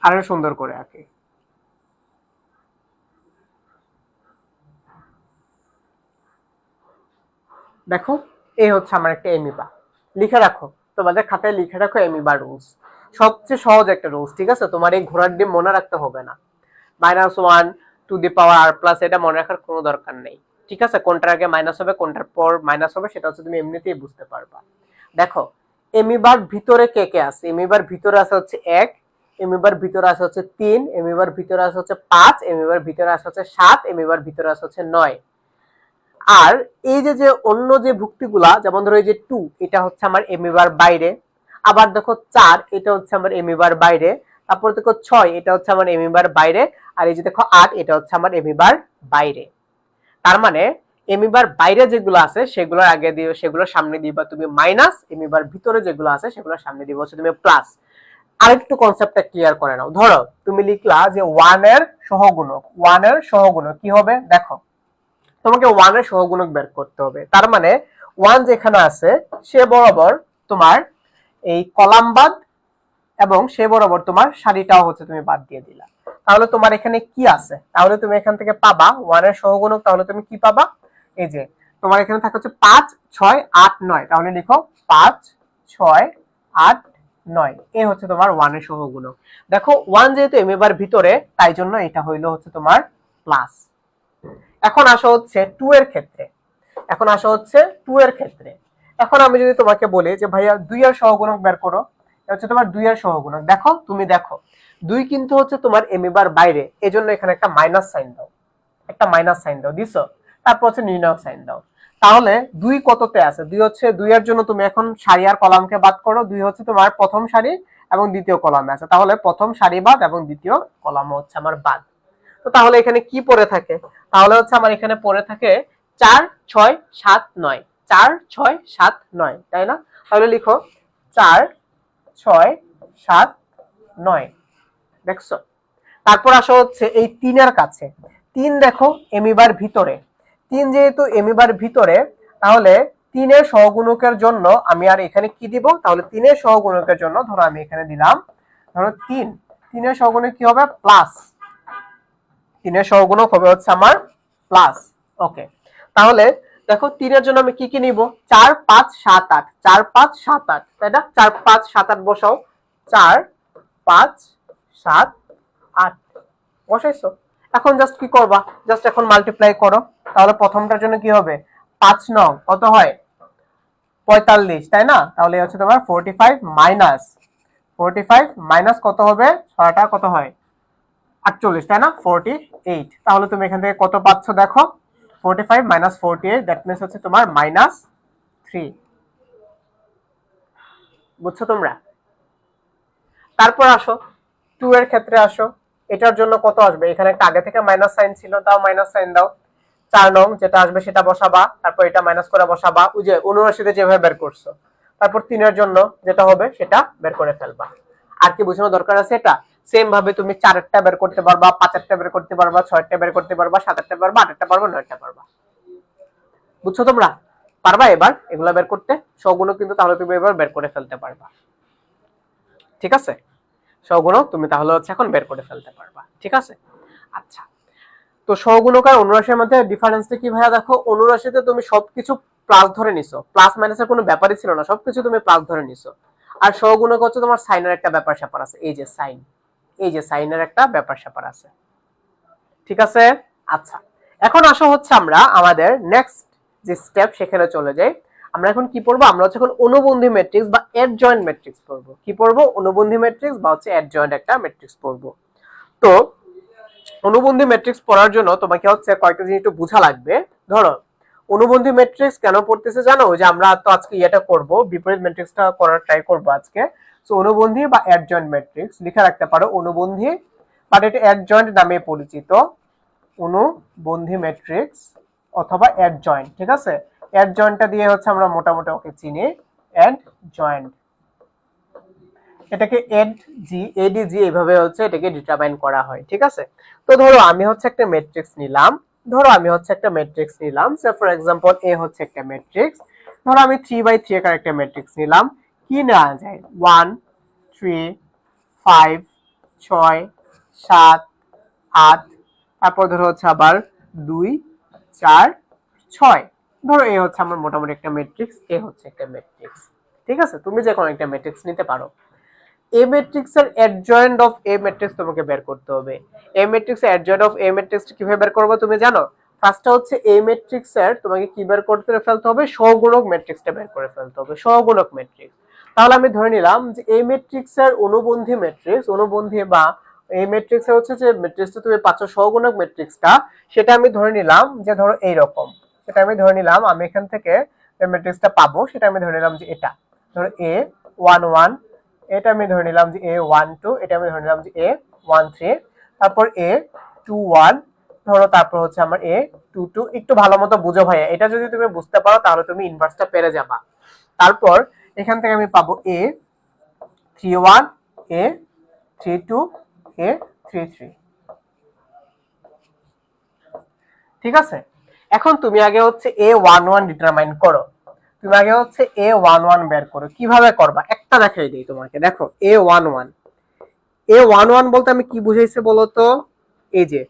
আরো সুন্দর করে আঁকি। দেখো এই হচ্ছে আমার একটা এমিবা, লিখে রাখো, তোমাদের খাতায় লিখে রাখো এমিবা রুলস। সবচেয়ে সহজ একটা রুলস, ঠিক আছে? তোমার এই ঘোড়ার ডিম মনে রাখতে হবে না। -1 এটা মনে রাখার কোনো দরকার নেই, ঠিক আছে? কোনটার আগে মাইনাস হবে কোনটার পর মাইনাস হবে সেটা হচ্ছে তুমি এমনিতেই বুঝতে পারবা। দেখো এমিবার ভিতরে কে কে আছে? এমিবার ভিতরে আছে হচ্ছে 1, এমিবার ভিতরে আছে হচ্ছে 3, এমিবার ভিতরে আছে হচ্ছে 5, এমিবার ভিতরে আছে হচ্ছে 7, এমিবার ভিতরে আছে হচ্ছে 9। আর এই যে যে অন্য যে ভুক্তিগুলা, যেমন ধরো এই যে 2, এটা হচ্ছে আমার এমিবার বাইরে। আবার দেখো 4, এটা হচ্ছে আমার এমিবার বাইরে। তারপর দেখো 6, এটা হচ্ছে আমার এমিবার বাইরে। আর এই যে দেখো 8, এটা হচ্ছে আমার এমিবার বাইরে। তার মানে এমিবার বাইরে যেগুলো আছে সেগুলোর আগে দিও, সেগুলোর সামনে দিবা তুমি মাইনাস, এমিবার ভিতরে যেগুলো আছে সেগুলোর সামনে দিবা হচ্ছে তুমি প্লাস। আরেকটু কনসেপ্টটা ক্লিয়ার করে নাও। ধরো তুমি লিখলা যে 1 এর সহগুণক, 1 এর সহগুণক কি হবে? দেখো তোমাকে 1 এর সহগুণক বের করতে হবে। তার মানে 1 যেখানে আছে সে বরাবর তোমার এই কলাম বাদ এবং সে বরাবর তোমার সারিটাও হচ্ছে তুমি বাদ দিয়ে দিলা। তাহলে তোমার এখানে কি আছে? তাহলে তুমি এখান থেকে পাবা 1 এর সহগুণক। তাহলে তুমি কি পাবা? এই যে তোমার এখানে থাকে হচ্ছে 5, 6, 8, 9। তাহলে লিখো 5, 6, 8, 9। এই হচ্ছে তোমার 1 এর সহগুণক। দেখো 1 যেহেতু এমিবার ভিতরে, তাই জন্য এটা হইলো হচ্ছে তোমার প্লাস। এখন আসা হচ্ছে 2 এর ক্ষেত্রে। এখন আসা হচ্ছে 2 এর ক্ষেত্রে। এখন আমি যদি তোমাকে বলি যে ভাইয়া 2 এর সহগুণক বের করো, এটা হচ্ছে তোমার 2 এর সহগুণক। দেখো তুমি দেখো 2 কিন্তু হচ্ছে তোমার এমিবার বাইরে, এজন্য এখানে একটা মাইনাস সাইন দাও, একটা মাইনাস সাইন দাও, দিছো? তারপর হচ্ছে নির্ণায়ক সাইন দাও। তাহলে 2 কততে আছে? 2 হচ্ছে 2 এর জন্য তুমি এখন সারি আর কলামকে বাদ করো। 2 হচ্ছে তোমার প্রথম সারি এবং দ্বিতীয় কলামে আছে। তাহলে প্রথম সারি বাদ এবং দ্বিতীয় কলাম হচ্ছে আমার বাদ। তো তাহলে এখানে কি পড়ে থাকে? তাহলে হচ্ছে আমার এখানে পড়ে থাকে 4, 6, 7, 9। 4, 6, 7, 9, তাই না? তাহলে লিখো 4, 6, 7, 9। দেখছো? তারপর আসা হচ্ছে এই 3 এর কাছে। 3 দেখো এমিবার ভিতরে। 3 যেহেতু এমিবার ভিতরে, তাহলে 3 এর সহগুণকের জন্য আমি আর এখানে কি দিব? তাহলে 3 এর সহগুণকের জন্য ধরো আমি এখানে দিলাম ধরো 3। 3 এর সহগুণক কি হবে? প্লাস। 3 এর সহগুণক হবে হচ্ছে আমার প্লাস। ওকে, তাহলে দেখো 3 এর জন্য আমি কি কি নিব? 4, 5, 7, 8। 4, 5, 7, 8, তাই না? 4, 5, 7, 8 বসাও। 4, 5, 7, 8 বসাইছো। এখন জাস্ট কি করবা? জাস্ট এখন মাল্টিপ্লাই করো। তাহলে প্রথমটার জন্য কি হবে? 5 9 কত হয়? 45, তাই না? তাহলে হচ্ছে তোমার 45 মাইনাস 45 মাইনাস কত হবে? 6টা কত হয়? 48, তাই না? 48। তাহলে তুমি এখান থেকে কত পাচ্ছ দেখো? 45 মাইনাস 48, দ্যাট মিন্স হচ্ছে তোমার -3। বুঝছো তোমরা? তারপর আসো 2 এর ক্ষেত্রে আসো। এটার জন্য কত আসবে? এখানে একটা আগে থেকে মাইনাস সাইন ছিল, তাও মাইনাস সাইন দাও। 4 নং যেটা আসবে সেটা বসাবা, তারপর এটা মাইনাস করে বসাবা, ওই যে 79 তে যেভাবে বের করছো। তারপর 3 এর জন্য যেটা হবে সেটা বের করে ফেলবা। আর কি বোঝানো দরকার আছে এটা? সেম ভাবে তুমি 4 এরটা বের করতে পারবা, 5 এরটা বের করতে পারবা, 6 এরটা বের করতে পারবা, 7 এরটা পারবা, 8 এরটা পারবা, 9 এরটা পারবা। বুঝছো তোমরা? পারবা এবার এগুলা বের করতে? সবগুলো কিন্তু তাহলে তুমি এবার বের করে ফেলতে পারবা। ঠিক আছে? সহগুণক তুমি তাহলে হচ্ছে এখন বের করে ফেলতে পারবা। ঠিক আছে? আচ্ছা, তো সহগুণক আর অনুরাশির মধ্যে ডিফারেন্সটা কি ভাইয়া? দেখো অনুরাশিতে তুমি সবকিছু প্লাস ধরে নিছো, প্লাস মাইনাসের কোনো ব্যাপারই ছিল না, সবকিছু তুমি প্লাস ধরে নিছো। আর সহগুণক হচ্ছে তোমার সাইনের একটা ব্যাপার স্যাপার আছে, এই যে সাইন, এই যে সাইনের একটা ব্যাপার স্যাপার আছে। ঠিক আছে? আচ্ছা, এখন আসা হচ্ছে আমরা আমাদের নেক্সট যে স্টেপ সেখানে চলে যাই। আমরা এখন কি পড়বো? আমরা হচ্ছে এখন অনুবন্ধী ম্যাট্রিক্স বা অ্যাডজয়েন্ট ম্যাট্রিক্স পড়বো। কি পড়বো? অনুবন্ধী ম্যাট্রিক্স বা হচ্ছে অ্যাডজয়েন্ট একটা ম্যাট্রিক্স পড়বো। তো অনুবন্ধী ম্যাট্রিক্স পড়ার জন্য তোমাকে হচ্ছে কয়েকটা জিনিস একটু বোঝা লাগবে। ধরো অনুবন্ধী ম্যাট্রিক্স কেন পড়তেছে জানো? যে আমরা তো আজকে এটা করব, বিপরীত ম্যাট্রিক্সটা করার ট্রাই করব আজকে। সো অনুবন্ধী বা অ্যাডজয়েন্ট ম্যাট্রিক্স লিখে রাখতে পারো অনুবন্ধী, বাট এটা অ্যাডজয়েন্ট নামে পরিচিত। অনুবন্ধী ম্যাট্রিক্স অথবা অ্যাডজয়েন্ট। ঠিক আছে? অ্যাডজয়েন্টটা দিয়ে হচ্ছে আমরা মোটামুটি ওকে চিনি, অ্যাডজয়েন্ট। এটাকে এডিজি এইভাবে হচ্ছে এটাকে ডিটারমাইন করা হয়। ঠিক আছে? তো ধরো আমি হচ্ছে একটা ম্যাট্রিক্স নিলাম। ধরো আমি হচ্ছে একটা ম্যাট্রিক্স নিলাম, সে ফর एग्जांपल এ হচ্ছে একটা ম্যাট্রিক্স। ধরো আমি 3/3 এর একটা ম্যাট্রিক্স নিলাম। কি নেওয়া যায়? 1 3 5 6 7 8, তারপর ধরো হচ্ছে আবার 2 4 6। ধরো এ হচ্ছে আমার মোটামুটি একটা ম্যাট্রিক্স, এ হচ্ছে একটা ম্যাট্রিক্স। ঠিক আছে, তুমি যে কোনো একটা ম্যাট্রিক্স নিতে পারো। এ ম্যাট্রিক্স এর অ্যাডজয়েন্ট অফ এ ম্যাট্রিক্স তোমাকে বের করতে হবে। এ ম্যাট্রিক্স এর অ্যাডজয়েন্ট অফ এ ম্যাট্রিক্স কিভাবে বের করবে তুমি জানো? ফার্স্টটা হচ্ছে এ ম্যাট্রিক্স এর তোমাকে কি বের করতে ফেলতে হবে, সহগুণক ম্যাট্রিক্সটা বের করে ফেলতে হবে, সহগুণক ম্যাট্রিক্স। তাহলে আমি ধরে নিলাম যে এ ম্যাট্রিক্স এর অনুবন্ধী ম্যাট্রিক্স, অনুবন্ধী বা এই ম্যাট্রিক্স এর হচ্ছে যে ম্যাট্রিক্সটা তুমি পাচ্ছ সহগুণক ম্যাট্রিক্সটা, সেটা আমি ধরে নিলাম যে ধরো এইরকম। সেটা আমি ধরে নিলাম, আমি এখান থেকে যে ম্যাট্রিক্সটা পাবো সেটা আমি ধরে নিলাম যে এটা ধরো এ 1 1, এটা আমি ধরে নিলাম যে A12, এটা আমি ধরে নিলাম যে A13, তারপর A21 ধরো, তারপর হচ্ছে আমার A22। একটু ভালো মতো বুঝো ভাইয়া, এটা যদি তুমি বুঝতে পারো তাহলে তুমি ইনভার্সটা পেরে যাবা। তারপর এখান থেকে আমি পাবো A31, A32, A33। ঠিক আছে, এখন তুমি আগে হচ্ছে A11 ডিটারমাইন করো। তুমি আগে হচ্ছে A11 বের করো। কিভাবে করবা একটা দেখাই দিই তোমাকে। দেখো A11, A11 বলতে আমি কি বুঝাইছে বলতো? এই যে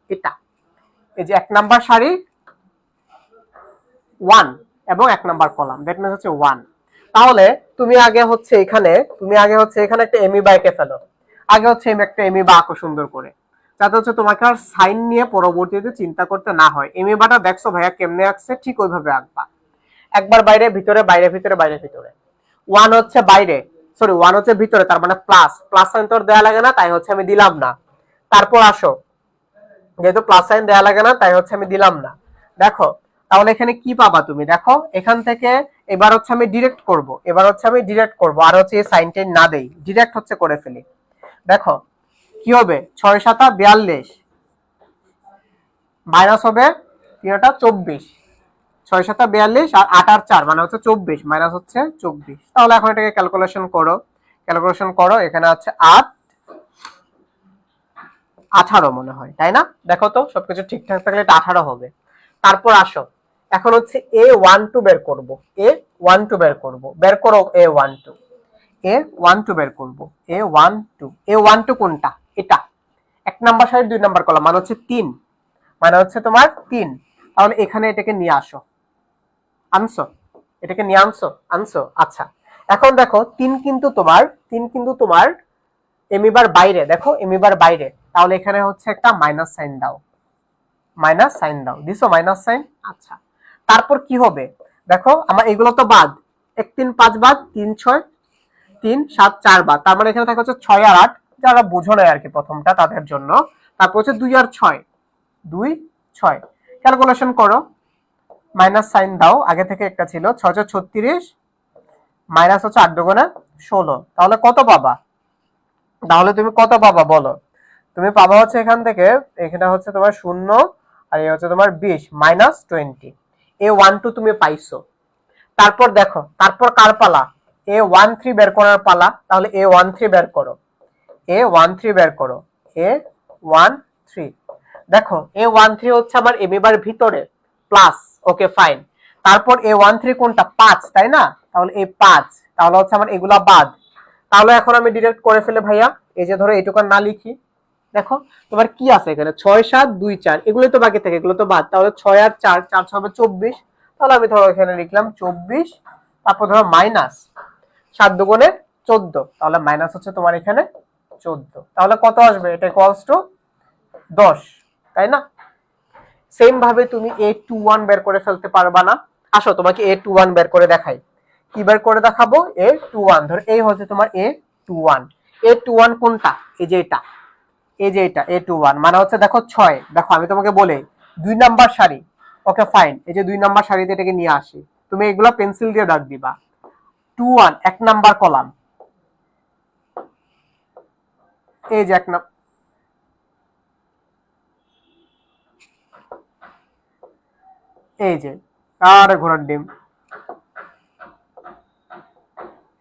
এটা, এই যে 1 নাম্বার সারি 1 এবং 1 নাম্বার কলাম, দ্যাট মিন্স হচ্ছে 1। তাহলে তুমি আগে হচ্ছে এখানে একটা এমিবা এঁকে ফেলো। আগে হচ্ছে একটা এমিবা আঁকো সুন্দর করে, যাতে হচ্ছে তোমাকে আর সাইন নিয়ে পরবর্তীতে চিন্তা করতে না হয়। এমিবাটা দেখছো ভাইয়া কেমনে আঁকছে, ঠিক ওইভাবে আঁকবা। একবার বাইরে ভিতরে, বাইরে ভিতরে, বাইরে ভিতরে। 1 হচ্ছে বাইরে, সরি 1 হচ্ছে ভিতরে, তার মানে প্লাস, প্লাস সাইন তো দেয়া লাগে না, তাই হচ্ছে আমি দিলাম না। তারপর আসো, যেহেতু প্লাস সাইন দেয়া লাগে না তাই হচ্ছে আমি দিলাম না। দেখো তাহলে এখানে কি পাবা তুমি? দেখো এখান থেকে এবার হচ্ছে আমি ডিরেক্ট করব, আর হচ্ছে এই সাইনটা না দেই, ডিরেক্ট হচ্ছে করে ফেলি। দেখো কি হবে, 6 7 42 মাইনাস হবে 3 24, 6 7 42 আর 8 আর 4 মানে হচ্ছে 24, মাইনাস হচ্ছে 24। তাহলে এখন এটাকে ক্যালকুলেশন করো, এখানে আছে 8 18 মনে হয়, তাই না? দেখো তো সবকিছু ঠিকঠাক থাকলে এটা 18 হবে। তারপর আসো, এখন হচ্ছে A12 বের করব। A12 বের করো A12, A12 বের করব। A12 কোনটা? এটা 1 নাম্বার সারি 2 নাম্বার কলাম, মানে হচ্ছে 3, মানে হচ্ছে তোমার 3। তাহলে এখানে এটাকে নিয়ে আসো। আনছো? এটাকে নিয়ে আনছো? আচ্ছা, এখন দেখো 3 কিন্তু তোমার এমিবার বাইরে। দেখো এমিবার বাইরে, তাহলে এখানে হচ্ছে একটা মাইনাস সাইন দাও, দিছো মাইনাস সাইন। আচ্ছা, তারপর কি হবে? দেখো আমার এগুলো তো বাদ, 1 3 5 বাদ, 3 6 3 7 4 বাদ, তার মানে এখানে থাকে হচ্ছে 6 আর 8, যারা বুঝো না আর কি প্রথমটা তাদের জন্য। তারপর হচ্ছে 2 আর 6, 2 6, ক্যালকুলেশন করো, মাইনাস সাইন দাও, আগে থেকে একটা ছিল 6 36, মাইনাস হচ্ছে 8 দুগুণে 16। তাহলে কত পাবা? বলো? তুমি পাবা হচ্ছে এখান থেকে, এখানে হচ্ছে তোমার 0 আর এই হচ্ছে তোমার 20 মাইনাস 20। A12 তুমি পাইছো। তারপর দেখো, তারপর কার পালা? A13 বের করার পালা। তাহলে A13 বের করো, A13। দেখো A13 হচ্ছে আমার এমিবার ভিতরে প্লাস, ওকে ফাইন। তারপর A13 কোনটা? 5, তাই না? তাহলে এই 5, তাহলে হচ্ছে আমার এগুলা বাদ। তাহলে এখন আমি ডিরেক্ট করে ফেলে ভাইয়া, এই যে ধরো এইটুকু না লিখি। দেখো তোমার কি আছে এখানে, 6 7 2 4, এগুলো তো বাকি থাকে, এগুলো তো বাদ। তাহলে 6 আর 4, 4 6 হবে 24। তাহলে আমি ধরো এখানে লিখলাম 24, তারপর ধরো মাইনাস 7 দুগুণে 14, তাহলে মাইনাস হচ্ছে তোমার এখানে 14। তাহলে কত আসবে? এটা ইকুয়ালস টু 10, তাই না? সেম ভাবে তুমি A21 বের করে ফেলতে পারবা না? আসো তোমাকে A21 বের করে দেখাই। কি বের করে দেখাবো? A21, ধরো এই হচ্ছে তোমার A21। A21 কোনটা? এই যে এটা, A21 মানে হচ্ছে দেখো 6। দেখো আমি তোমাকে বলে 2 নাম্বার সারি, ওকে ফাইন। এই যে 2 নাম্বার সারিতে এটাকে নিয়ে আসি, তুমি এগুলো পেন্সিল দিয়ে দাগ দিবা। 21 1 নাম্বার কলাম, এই যে এই যে আরে ঘোড়ার ডিম,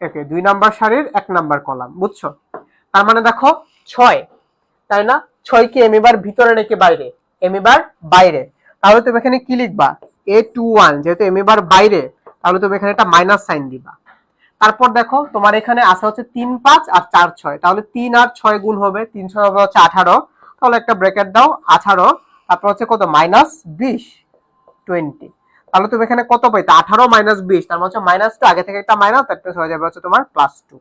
ওকে 2 নাম্বার সারির 1 নাম্বার কলাম, বুঝছো? তার মানে দেখো 6, তাই না? 6 কি এমিবার ভিতরে নাকি বাইরে? এমিবার বাইরে। তাহলে তুমি এখানে কি লিখবা? A21, যেহেতু এমিবার বাইরে, তাহলে তুমি এখানে একটা মাইনাস সাইন দিবা। তারপর দেখো তোমার এখানে আছে হচ্ছে 3 5 আর 4 6, তাহলে 3 আর 6 গুণ হবে, 3 6 হবে হচ্ছে 18। তাহলে একটা ব্র্যাকেট দাও, 18, তারপর হচ্ছে কত? মাইনাস 20 20। তাহলে তুমি এখানে কত পাইতে 18 মাইনাস 20, তার মানে হচ্ছে -2, আগে থেকে একটা মাইনাস, তারপর হয়ে যাবে হচ্ছে তোমার +2।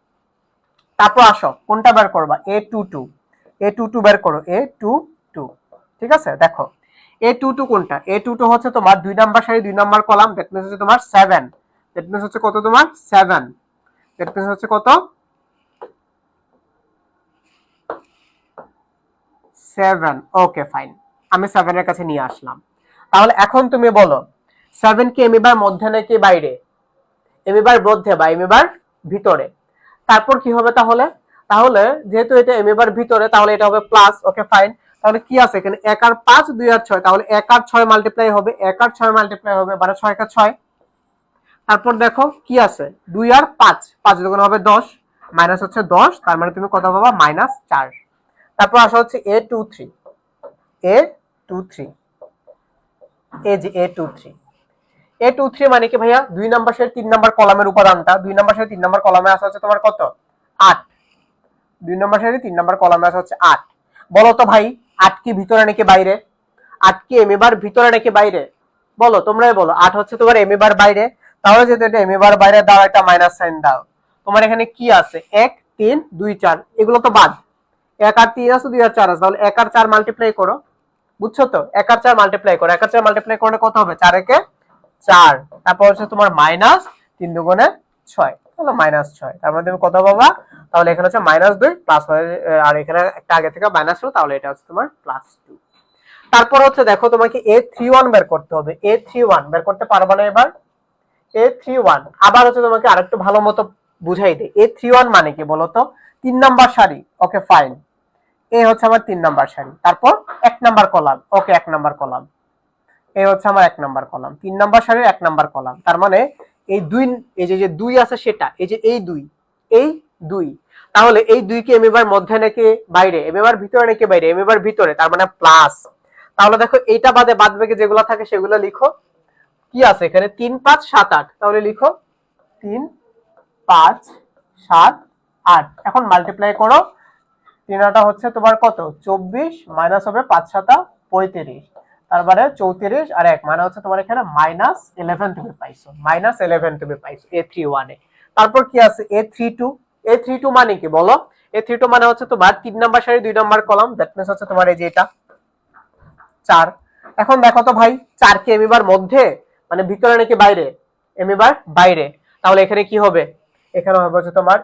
তারপর আসো কোনটা বের করবা, a22 বের করো, a22। ঠিক আছে, দেখো a22 কোনটা, a22 হচ্ছে তোমার 2 নাম্বার সারি 2 নাম্বার কলাম, দ্যাট মিন্স হচ্ছে তোমার 7, দ্যাট মিন্স হচ্ছে কত তোমার 7, দ্যাট মিন্স হচ্ছে কত 7। ওকে ফাইন, আমি 7 এর কাছে নিয়ে আসলাম। তাহলে এখন তুমি বলো 7 কি এমিবার মধ্যে নাকি বাইরে? এমিবার মধ্যে বা এমিবার ভিতরে। তারপর কি হবে তাহলে, তাহলে যেহেতু এটা এমিবার ভিতরে তাহলে এটা হবে প্লাস। ওকে ফাইন, তাহলে কি আছে এখানে 1 আর 5 2 আর 6, তাহলে 1 আর 6 মাল্টিপ্লাই হবে, 1 আর 6 মাল্টিপ্লাই হবে, মানে 6 কা 6। তারপর দেখো কি আছে 2 আর 5, 5 দুগুণ হবে 10, মাইনাস হচ্ছে 10, তার মানে তুমি কত পাবা -4। তারপর আসা হচ্ছে a23, a23, এই যে a23 মানে কি ভাইয়া 2 নাম্বার সারি 3 নাম্বার কলামের উপাদানটা, 2 নাম্বার সারি 3 নাম্বার কলামে আসা হচ্ছে তোমার কত 8, 2 নাম্বার সারি 3 নাম্বার কলামে আসা হচ্ছে 8। বলো তো ভাই 8 কি ভিতরে নাকি বাইরে? 8 কি এমিবার ভিতরে নাকি বাইরে? বলো, তোমরাই বলো। 8 হচ্ছে তোমার এমিবার বাইরে, তাহলে যেহেতু এটা এমিবার বাইরে দাও একটা মাইনাস সাইন দাও। তোমার এখানে কি আছে 1 3 2 4, এগুলো তো বাদ, 1 আর 3 আছে 2 আর 4 আছে, তাহলে 1 আর 4 মাল্টিপ্লাই করো, বুঝছো তো? 1 আর 4 মাল্টিপ্লাই করো, 1 আর 4 মাল্টিপ্লাই করলে কত হবে 4 একে 4, তারপর হচ্ছে তোমার মাইনাস 3 দুগুণে 6, তাহলে -6। তার মানে তুমি কত পাবা, তাহলে এখানে হচ্ছে -2 প্লাস আর এখানে একটা আগে থেকে মাইনাস হলো, তাহলে এটা হচ্ছে তোমার +2। তারপর হচ্ছে দেখো তোমাকে a31 বের করতে হবে, a31 বের করতে পারবা না এবার? a31 আবার হচ্ছে তোমাকে আরেকটু ভালো মতো বুঝাই দেই, a31 মানে কি বলো তো? 3 নাম্বার সারি। ওকে ফাইন, এই হচ্ছে আমার 3 নাম্বার সারি, তারপর 1 নাম্বার কলাম। ওকে 1 নাম্বার কলাম, এই হচ্ছে আমার 1 নাম্বার কলাম, 3 নাম্বার সারির 1 নাম্বার কলাম। তার মানে এই 2, এই যে 2 আছে সেটা, এই যে এই 2, তাহলে এই 2 কি এমিবার মধ্যে নাকি বাইরে? এমিবার ভিতরে নাকি বাইরে? এমিবার ভিতরে, তার মানে প্লাস। তাহলে দেখো এইটা বাদে বাদ বাকি যেগুলো থাকে সেগুলো লিখো। কি আছে এখানে 3 5 7 8, তাহলে লিখো 3 5 7 8। এখন মাল্টিপ্লাই করো, 3 আটা হচ্ছে তোমার কত 24, মাইনাস হবে 5 7 35, তারপরে 34 আর 1 মানে হচ্ছে তোমার এখানে -11 তুমি পাইছো, -11 তুমি পাইছো a31 এ। তারপর কি আছে a32, a32 মানে কি বলো? a32 মানে হচ্ছে তোমার 3 নাম্বার সারি 2 নাম্বার কলাম, দ্যাট মিন্স হচ্ছে তোমার এই যে এটা 4। এখন দেখো তো ভাই 4 কি এমিবার মধ্যে মানে ভিতরে নাকি বাইরে? এমিবার বাইরে, তাহলে এখানে কি হবে, এখানে হবে হচ্ছে তোমার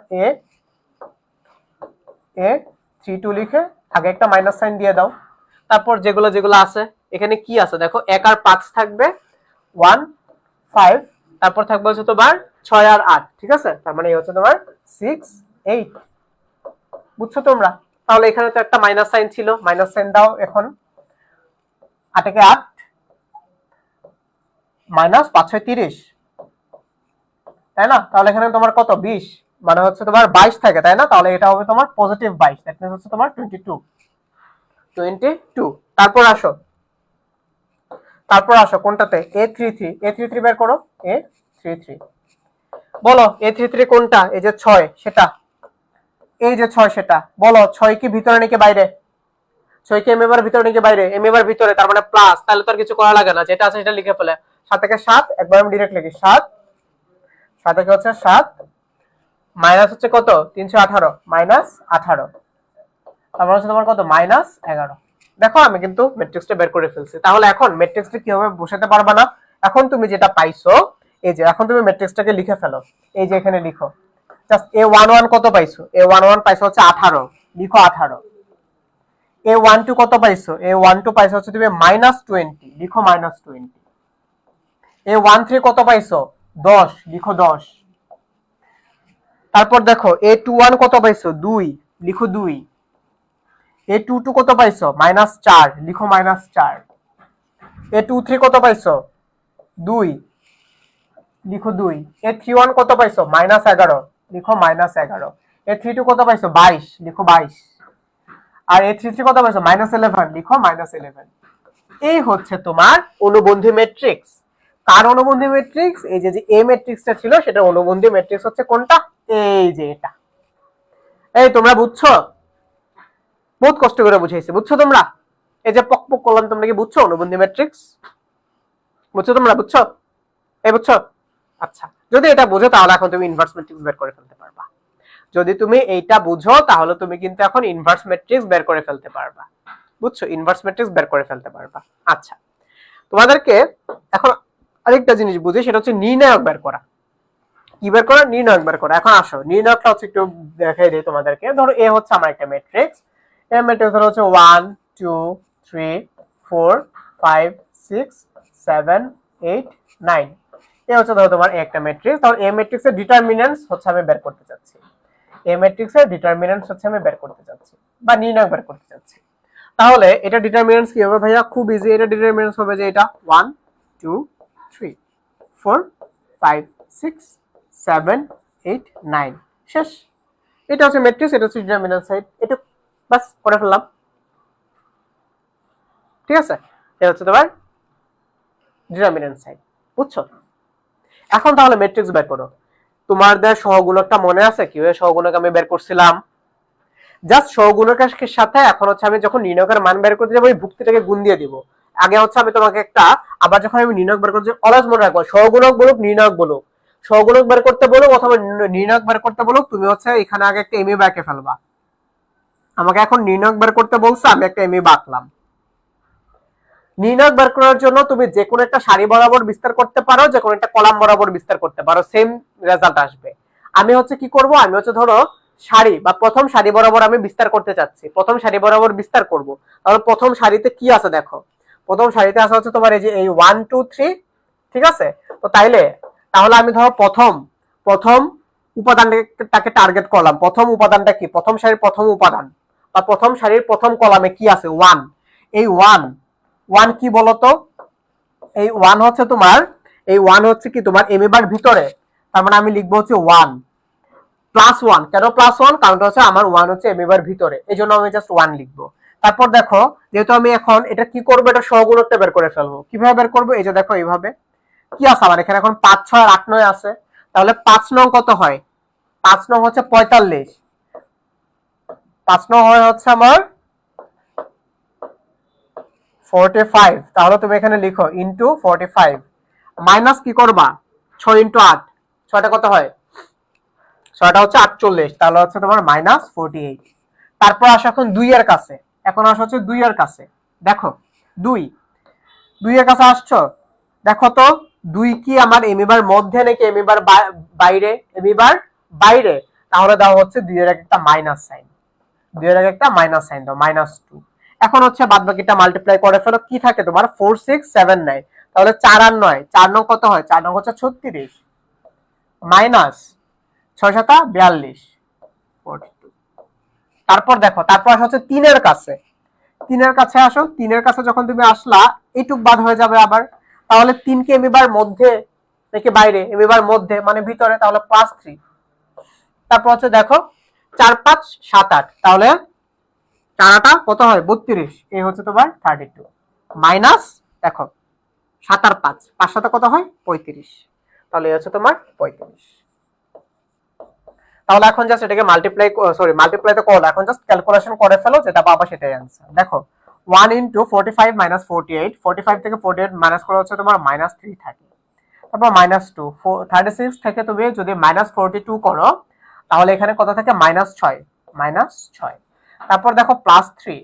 a32 লিখে আগে একটা মাইনাস সাইন দিয়ে দাও। তারপর যেগুলো যেগুলো আছে এখানে কি আছে দেখো 1 আর 5 থাকবে 1 5, তারপর থাকবে হচ্ছে তোমার 6 আর 8, ঠিক আছে? তার মানে এই হচ্ছে তোমার 6 8, বুঝছো তোমরা? তাহলে এখানে তো একটা মাইনাস সাইন ছিল, মাইনাস সাইন দাও এখন। 8 একে 8 মাইনাস 5 6 30, তাই না? তাহলে এখানে তোমার কত 20, মানে হচ্ছে তোমার 22 থাকে, তাই না? তাহলে এটা হবে তোমার পজিটিভ 22, দ্যাট মিন্স হচ্ছে তোমার 22। তারপর আসো কোনটাতে a33 বের করো, a33 বলো a33 কোনটা? এই যে 6 সেটা, এই যে 6 সেটা, বলো 6 কি ভিতরে নাকি বাইরে? 6 কি এমিবার ভিতরে নাকি বাইরে? এমিবার ভিতরে, তার মানে প্লাস, তাহলে তো আর কিছু করা লাগে না, যেটা আছে সেটা লিখে ফেলে। 7 থেকে 7 একবার আমি ডাইরেক্ট লিখি 7, 7 থেকে হচ্ছে 7, মাইনাস হচ্ছে কত 318, -18, তারপর হচ্ছে তোমার কত -11। দেখো আমি কিন্তু ম্যাট্রিক্সটা বের করে ফেলছি। তাহলে এখন ম্যাট্রিক্সটা কিভাবে বসাতে পারবা না? এখন তুমি যেটা পাইছো, এই যে এখন তুমি ম্যাট্রিক্সটাকে লিখে ফেলো, এই যে এখানে লিখো জাস্ট a11 কত পাইছো, a11 পাইছো হচ্ছে 18, লিখো 18। a12 কত পাইছো, a12 পাইছো হচ্ছে তুমি -20, লিখো -20। a13 কত পাইছো 10, লিখো 10। তারপর দেখো a21 কত পাইছো 2, লিখো 2। a22 কত পাইছো -4, লিখো -4। a23 কত পাইছো 2, লিখো 2। a31 কত পাইছো -11, লিখো -11। a32 কত পাইছো 22, লিখো 22। আর a33 কত পাইছো -11, লিখো -11। এই হচ্ছে তোমার অনুবন্ধী ম্যাট্রিক্স। কার অনুবন্ধী ম্যাট্রিক্স? এই যে এ ম্যাট্রিক্সটা ছিল সেটা অনুবন্ধী ম্যাট্রিক্স হচ্ছে কোনটা? এই যে এটা। এই তোমরা বুঝছো? বহুত কষ্ট করে বুঝাইছি, বুঝছো তোমরা? এই যে পক পক করলাম, তোমরা কি বুঝছো অনুবন্ধী ম্যাট্রিক্স? বুঝছো তোমরা? বুঝছো? এই বুঝছো? আচ্ছা, যদি এটা বুঝো তাহলে এখন তুমি ইনভার্স ম্যাট্রিক্স বের করে ফেলতে পারবা। যদি তুমি এইটা বুঝো তাহলে তুমি কিন্তু এখন ইনভার্স ম্যাট্রিক্স বের করে ফেলতে পারবা। বুঝছো? ইনভার্স ম্যাট্রিক্স বের করে ফেলতে পারবা। আচ্ছা, তোমাদেরকে এখন আরেকটা জিনিস বুঝি, সেটা হচ্ছে নির্ণায়ক বের করা। কি বের করা? নির্ণায়ক বের করা। এখন আসো, নির্ণায়কটা হচ্ছে একটু দেখাই দিই তোমাদেরকে। ধরো এ হচ্ছে আমার একটা ম্যাট্রিক্স। এই ম্যাট্রিক্স হচ্ছে 1 2 3 4 5 6 7 8 9। এই হচ্ছে ধরো তোমার একটা ম্যাট্রিক্স। তাহলে এই ম্যাট্রিক্সের ডিটারমিনেন্টস হচ্ছে আমি বের করতে চাচ্ছি। এই ম্যাট্রিক্সের ডিটারমিনেন্টস হচ্ছে আমি বের করতে চাচ্ছি বা নির্ণায়ক বের করতে চাচ্ছি। তাহলে এটা ডিটারমিনেন্টস কি হবে ভাইয়া? খুব ইজি। এটা ডিটারমিনেন্টস হবে যে এটা 1 2 3 4 5 6 7 8 9, শেষ। এটা হচ্ছে ম্যাট্রিক্স, এটা হচ্ছে ডিটারমিনেন্ট সাইড। এটা বাস করে ফেললাম। ঠিক আছে, এটা হচ্ছে তোমার ডিটারমিনেন্ট সাইড। বুঝছো? এখন তাহলে ম্যাট্রিক্স বের করো। তোমাদের সহগুণকটা মনে আছে কিভাবে সহগুণক আমি বের করছিলাম? জাস্ট সহগুণকের সাথে এখন হচ্ছে আমি যখন নির্ণয়কের মান বের করতে যাবো, এই ভুক্তিটাকে গুণ দিয়ে দিব। আগে হচ্ছে আমি তোমাকে একটা, আবার যখন আমি নির্ণয়ক বের করতে, অলওয়েজ মনে রাখবো সহগুণক বলুক নির্ণয়ক বলুক, সহগুণক বের করতে বলুক অথবা নির্ণয়ক বের করতে বলুক, তুমি হচ্ছে এখানে আগে একটা এমই বাঁকে ফেলবা। আমাকে এখন নির্ণয়ক বের করতে বলছে, আমি একটা এমই বাঁকলাম। নির্ণয়ক বের করার জন্য তুমি যে কোনো একটা সারি বরাবর বিস্তার করতে পারো, যে কোনো একটা কলাম বরাবর বিস্তার করতে পারো, সেম রেজাল্ট আসবে। আমি হচ্ছে কি করব, আমি হচ্ছে ধরো সারি বা প্রথম সারি বরাবর আমি বিস্তার করতে চাচ্ছি, প্রথম সারি বরাবর বিস্তার করব। তাহলে প্রথম সারিতে কি আছে দেখো, প্রথম সারিতে আছে হচ্ছে তোমার এই যে এই 1 2 3। ঠিক আছে, তো তাহলে আমি ধরো প্রথম উপাদানটাকে টার্গেট করলাম। প্রথম উপাদানটা কি? প্রথম সারির প্রথম উপাদান বা প্রথম সারির প্রথম কলামে কি আছে? 1। এই 1 কি বলতো? এই 1 হচ্ছে তোমার, এই 1 হচ্ছে কি তোমার এমিবার ভিতরে। তার মানে আমি লিখবো হচ্ছে 1 প্লাস 1। কেন প্লাস 1? কারণটা হচ্ছে আমার 1 হচ্ছে এমিবার ভিতরে, এই জন্য আমি জাস্ট 1 লিখবো। তারপর দেখো, যেহেতু আমি এখন এটা কি করবো, এটা সহগুণকটা বের করে ফেলবো। কিভাবে বের করবো? এই যে দেখো এইভাবে। কি আছে আমার এখানে এখন? 5 6 আর 8 9 আছে। তাহলে 5 নং কত হয়? 5 নং হচ্ছে 45। 5 নং হয় হচ্ছে আমার 45। তাহলে তুমি এখানে লিখো ইনটু 45 মাইনাস কি করবা? 6 ইনটু 8, 6টা কত হয়? 6টা হচ্ছে 48। তাহলে হচ্ছে তোমার মাইনাস 48। তারপর আসো এখন 2 এর কাছে। এখন আসো হচ্ছে 2 এর কাছে। দেখো 2 এর কাছে আসছো, দেখো তো 2 কি আমার এমিবার মধ্যে নাকি এমিবার বাইরে? এমিবার বাইরে। তাহলে দাও হচ্ছে 2 এর একটা মাইনাস সাইন, 2 এর আগে একটা মাইনাস সাইন দাও, -2। এখন হচ্ছে বাদবাকিটা মাল্টিপ্লাই করে ফেলো। কি থাকে তোমার? 4 6 7 9। তাহলে 4 আর 9, 4 নং কত হয়? 4 নং হচ্ছে 36 মাইনাস 6 7 42 42। তারপর দেখো, তারপর আসো হচ্ছে 3 এর কাছে। 3 এর কাছে আসো। 3 এর কাছে যখন তুমি আসলা, এইটুক বাদ হয়ে যাবে আবার। তাহলে 3 কে এমিবার মধ্যে নাকি বাইরে? এমিবার মধ্যে মানে ভিতরে, তাহলে +3। তারপর হচ্ছে দেখো 4 5 7 8। তাহলে 4 8 কত হয়? 32। এই হচ্ছে তোমার 32 মাইনাস দেখো 7 আর 5, 5 7 কত হয়? 35। তাহলে এই হচ্ছে তোমার 35। তাহলে এখন জাস্ট এটাকে মাল্টিপ্লাই তো করো, এখন জাস্ট ক্যালকুলেশন করে ফেলো, যেটা পাবা সেটাই অ্যান্সার। দেখো 1 ইনটু 45 মাইনাস 48, 45 থেকে 48 মাইনাস করে হচ্ছে তোমার -3 থাকে। তারপর -2, 36 থেকে তুমি যদি -42 করো, তাহলে এখানে কত থাকে? -6। তারপর দেখো +3,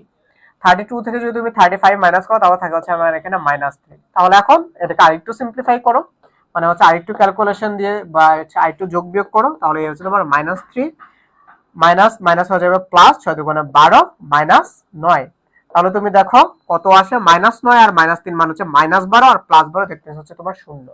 32 থেকে যদি তুমি 35 মাইনাস করো, তাহলে থাকে হচ্ছে আমার এখানে -3। তাহলে এখন এটাকে আরেকটু সিম্পলিফাই করো, মানে হচ্ছে আরেকটু ক্যালকুলেশন দিয়ে বা আরেকটু যোগ বিয়োগ করো, তাহলে এই হচ্ছে তোমার -3 মাইনাস মাইনাস হয়ে যাবে প্লাস, 6 দুগুণে 12 -9। তাহলে তুমি দেখো কত আসে? -9 আর -3 মান হচ্ছে -12 আর +12 দেখতে হচ্ছে তোমার 0।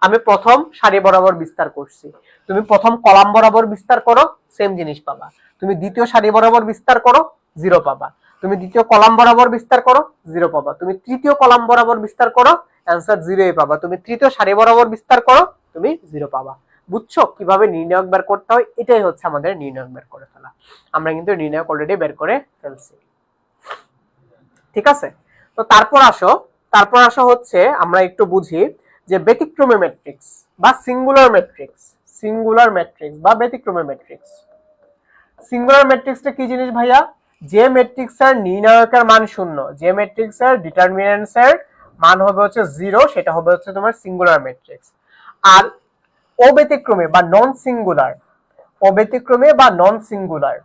আমি প্রথম সারি বরাবর বিস্তার করছি, তুমি প্রথম কলাম বরাবর বিস্তার করো, সেম জিনিস পাবা। তুমি দ্বিতীয় সারি বরাবর বিস্তার করো, 0 পাবা। তুমি দ্বিতীয় কলাম বরাবর বিস্তার করো, 0 পাবা। তুমি তৃতীয় কলাম বরাবর বিস্তার করো, অ্যান্সার 0ই পাবা। তুমি তৃতীয় সারি বরাবর বিস্তার করো, তুমি 0 পাবা। বুঝছো কিভাবে নির্ণায়ক বের করতে হয়? এটাই হচ্ছে আমাদের নির্ণায়ক বের করে ফেলা। আমরা কিন্তু নির্ণায়ক অলরেডি বের করে ফেলছি। ঠিক আছে, তো তারপর আসো হচ্ছে আমরা একটু বুঝি যে ব্যতিক্রমী ম্যাট্রিক্স বা সিঙ্গুলার ম্যাট্রিক্স বা ব্যতিক্রমী ম্যাট্রিক্স। সিঙ্গুলার ম্যাট্রিক্সটা কি জিনিস ভাইয়া? যে ম্যাট্রিক্সের নির্ণায়কের মান 0, যে ম্যাট্রিক্সের ডিটারমিনেন্টস এর মান হবে হচ্ছে 0, সেটা হবে হচ্ছে তোমার সিঙ্গুলার ম্যাট্রিক্স। আর অব্যতিক্রমে বা নন সিঙ্গুলার, অব্যতিক্রমে বা নন সিঙ্গুলার,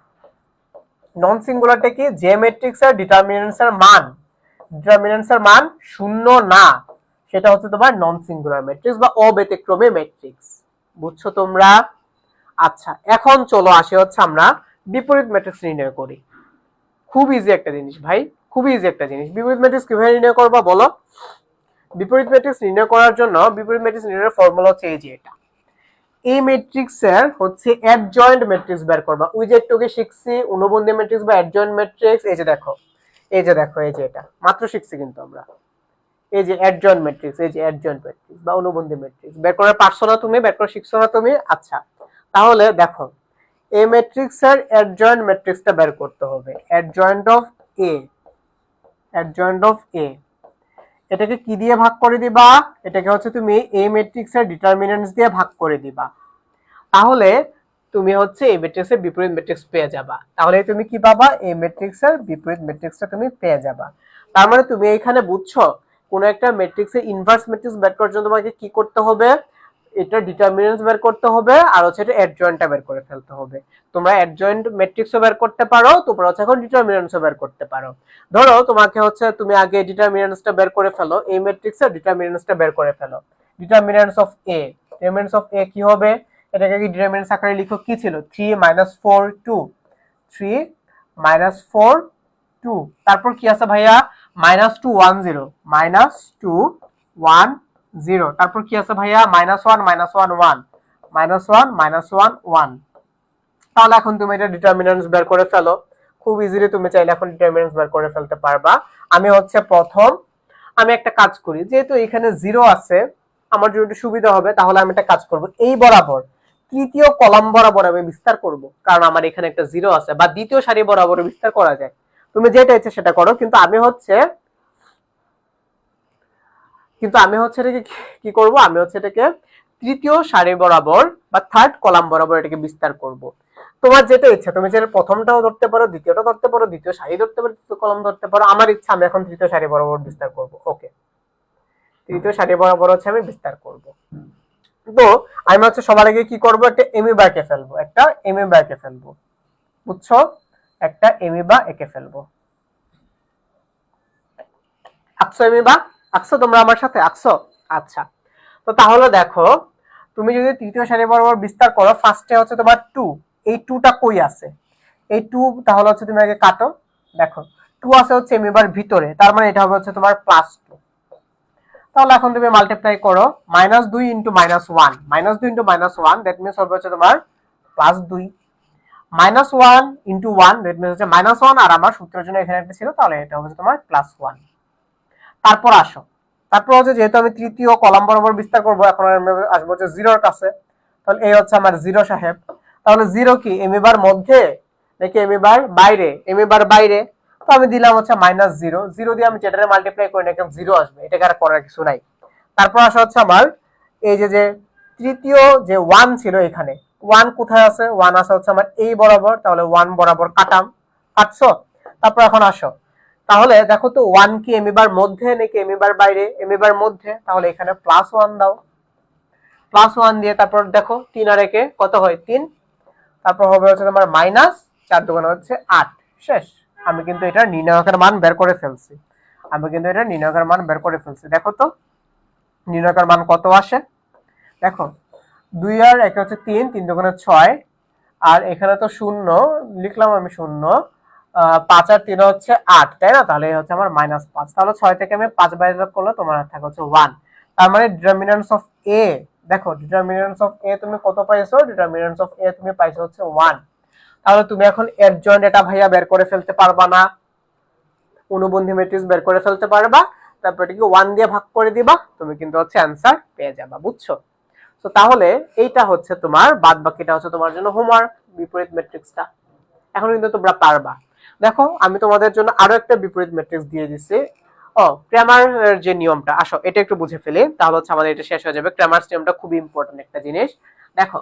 নন সিঙ্গুলারটা কি, যে ম্যাট্রিক্সের ডিটারমিনেন্টসের মান শূন্য না, সেটা হচ্ছে তোমার নন সিঙ্গুলার ম্যাট্রিক্স বা অব্যতিক্রমী ম্যাট্রিক্স। বুঝছো তোমরা? আচ্ছা, এখন চলো আসি হচ্ছে আমরা বিপরীত ম্যাট্রিক্স নির্ণয় করি। খুব ইজি একটা জিনিস ভাই, খুব ইজি একটা জিনিস। বিপরীত ম্যাট্রিক্স কিভাবে নির্ণয় করবা বলো? বিপরীত ম্যাট্রিক্স নির্ণয় করার জন্য বিপরীত ম্যাট্রিক্স নির্ণয়ের ফর্মুলা হচ্ছে এই যে এটা। এই ম্যাট্রিক্সের হচ্ছে অ্যাডজয়েন্ট ম্যাট্রিক্স বের করবা। ওই যে একটু আগে শিখছি অনুবন্ধী ম্যাট্রিক্স বা অ্যাডজয়েন্ট ম্যাট্রিক্স, এই যে দেখো, এই যে দেখো, এই যে এটা মাত্র শিখছি কিন্তু আমরা। এই যে অ্যাডজয়েন্ট ম্যাট্রিক্স, এই যে অ্যাডজয়েন্ট ম্যাট্রিক্স বা অনুবন্ধী ম্যাট্রিক্স বের করে পারছো না তুমি, বের করে শিখছো না তুমি? আচ্ছা, তাহলে দেখো এই ম্যাট্রিক্সের অ্যাডজয়েন্ট ম্যাট্রিক্সটা বের করতে হবে। Adjoint of A, adjoint of A, এটাকে কি দিয়ে ভাগ করে দিবা? এটাকে হচ্ছে তুমি এই ম্যাট্রিক্সের ডিটারমিনেন্টস দিয়ে ভাগ করে দিবা। তাহলে তুমি হচ্ছে এই ম্যাট্রিক্সের বিপরীত ম্যাট্রিক্স পেয়ে যাবা। তাহলে তুমি কি পাবা? এই ম্যাট্রিক্সের বিপরীত ম্যাট্রিক্সটা তুমি পেয়ে যাবা। তার মানে তুমি এখানে বুঝছো কোন একটা ম্যাট্রিক্সের ইনভার্স ম্যাট্রিক্স বের করার জন্য তোমাকে কি করতে হবে? এটা ডিটারমিনেন্টস বের করতে হবে, আর হচ্ছে এটা অ্যাডজয়েন্টটা বের করে ফেলতে হবে। তোমরা অ্যাডজয়েন্ট ম্যাট্রিক্সও বের করতে পারো, তোমরা হচ্ছে এখন ডিটারমিনেন্টসও বের করতে পারো। ধরো তোমাকে হচ্ছে তুমি আগে ডিটারমিনেন্টসটা বের করে ফেলো, এই ম্যাট্রিক্সের ডিটারমিনেন্টসটা বের করে ফেলো। Determinants of A, determinants of A কি হবে? এটাকে কি ডিটারমিনেন্টস আকারে লিখো, কি ছিল? 3 - 4 2, 3 - 4 2, তারপর কি আছে ভাইয়া? -2 1 0, -2 1 0, তারপর কি আছে ভাইয়া? -1 -1 1, -1 -1 1। তাহলে এখন তুমি এটা ডিটারমিনেন্টস বের করে ফেলো। খুব ইজিলি তুমি চাইলে এখন ডিটারমিনেন্টস বের করে ফেলতে পারবা। আমি হচ্ছে প্রথম আমি একটা কাজ করি, যেহেতু এখানে 0 আছে আমার জন্য একটু সুবিধা হবে, তাহলে আমি একটা কাজ করব, এই বরাবর তৃতীয় কলাম বরাবর আমি বিস্তার করব, কারণ আমার এখানে একটা 0 আছে, বা দ্বিতীয় সারি বরাবর বিস্তার করা যায়। তুমি যেটা ইচ্ছে সেটা করো, কিন্তু আমি হচ্ছে এটাকে কি করব? আমি হচ্ছে এটাকে তৃতীয় সারি বরাবর বা থার্ড কলাম বরাবর এটাকে বিস্তার করব। তোমার যেটা ইচ্ছা, তুমি চাইলে প্রথমটাও ধরতে পারো, দ্বিতীয়টা ধরতে পারো, দ্বিতীয় সারি ধরতে পারো, তৃতীয় কলাম ধরতে পারো। আমার ইচ্ছা আমি এখন তৃতীয় সারি বরাবর বিস্তার করব। ওকে, তৃতীয় সারি বরাবর হচ্ছে আমি বিস্তার করব। তো আমি হচ্ছে সবার আগে কি করব? একটা এমিবা এঁকে ফেলবো, একটা এমিবা এঁকে ফেলবো। বুঝছো? একটা এমিবা এঁকে ফেলবো। আঁকছো এমিবা? আঁকছো তোমরা আমার সাথে? আঁকছো? আচ্ছা, তো তাহলে দেখো, তুমি যদি তৃতীয় সারি বরাবর বিস্তার করো, ফার্স্টে হচ্ছে তোমার 2, এই 2টা কই আছে? এই 2 তাহলে হচ্ছে তুমি আগে কাটো। দেখো 2 আছে হচ্ছে এমিবার ভিতরে, তার মানে এটা হবে হচ্ছে তোমার +2। তাহলে এখন তুমি মাল্টিপ্লাই করো, -2 × -1, -2 × -1, দ্যাট মিন্স হবে হচ্ছে তোমার +2। -1 × 1, দ্যাট মিন্স হচ্ছে -1, আর আমার সূত্রের জন্য এখানে একটা ছিল, তাহলে এটা হবে তোমার +1। তারপর আসো, তারপর হচ্ছে যেহেতু আমি তৃতীয় কলাম বরাবর বিস্তার করব, এখন আমি আসবো হচ্ছে 0 এর কাছে। তাহলে এই হচ্ছে আমার 0 সাহেব। তাহলে 0 কি এমিবার মধ্যে নাকি এমিবার বাইরে? এমিবার বাইরে। তো আমি দিলাম হচ্ছে -0, 0 দিয়ে আমি যেটারে মাল্টিপ্লাই করি না কেন 0 আসবে, এটাকে আর করার কিছু নাই। তারপর আসা হচ্ছে আমার এই যে তৃতীয় যে 1 ছিল, এখানে 1 কোথায় আছে? 1 আছে হচ্ছে আমার এই বরাবর, তাহলে 1 বরাবর কাটাম। কাটছো? তারপর এখন আসো, তাহলে দেখো তো 1 কি এমিবার মধ্যে নাকি এমিবার বাইরে? এমিবার মধ্যে, তাহলে এখানে +1 দাও। +1 দিয়ে তারপর দেখো 3 আর 1 কত হয়? 3। তারপর হবে হচ্ছে তোমার -4 দুগুণ হচ্ছে 8। শেষ। আমি কিন্তু এটা নির্ণায়কের মান বের করে ফেলছি। দেখো তো নির্ণায়কের মান কত আসে। দেখো 2 আর 1 হচ্ছে 3, 3 দুগুণ 6, আর এখানে তো 0 লিখলাম আমি, 0, 5 আর 3 হচ্ছে 8, তাই না? তাহলে হচ্ছে আমার -5। তাহলে 6 থেকে আমি 5 বাইরে যোগ করলে তোমার থাকে হচ্ছে 1। তার মানে ডিটারমিনেন্টস অফ এ, দেখো ডিটারমিনেন্টস অফ এ তুমি কত পাইছো? ডিটারমিনেন্টস অফ এ তুমি পাইছো হচ্ছে 1। তাহলে তুমি এখন অ্যাডজয়েন্ট এটা ভাইয়া বের করে ফেলতে পারবা না? অনুবন্ধী ম্যাট্রিক্স বের করে ফেলতে পারবা, তারপর এটাকে 1 দিয়ে ভাগ করে দিবা, তুমি কিন্তু হচ্ছে অ্যানসার পেয়ে যাবা। বুঝছো? তো তাহলে এইটা হচ্ছে তোমার, বাদ বাকিটা হচ্ছে তোমার জন্য হোমওয়ার্ক, বিপরীত ম্যাট্রিক্সটা। এখন কিন্তু তোমরা পারবা। দেখো আমি তোমাদের জন্য আরো একটা বিপরীত ম্যাট্রিক্স দিয়ে দিচ্ছি। ক্র্যামার যে নিয়মটা, আসো এটা একটু বুঝে ফেলি, তাহলে হচ্ছে আমাদের এটা শেষ হয়ে যাবে। ক্র্যামার্স নিয়মটা খুবই ইম্পর্টেন্ট একটা জিনিস। দেখো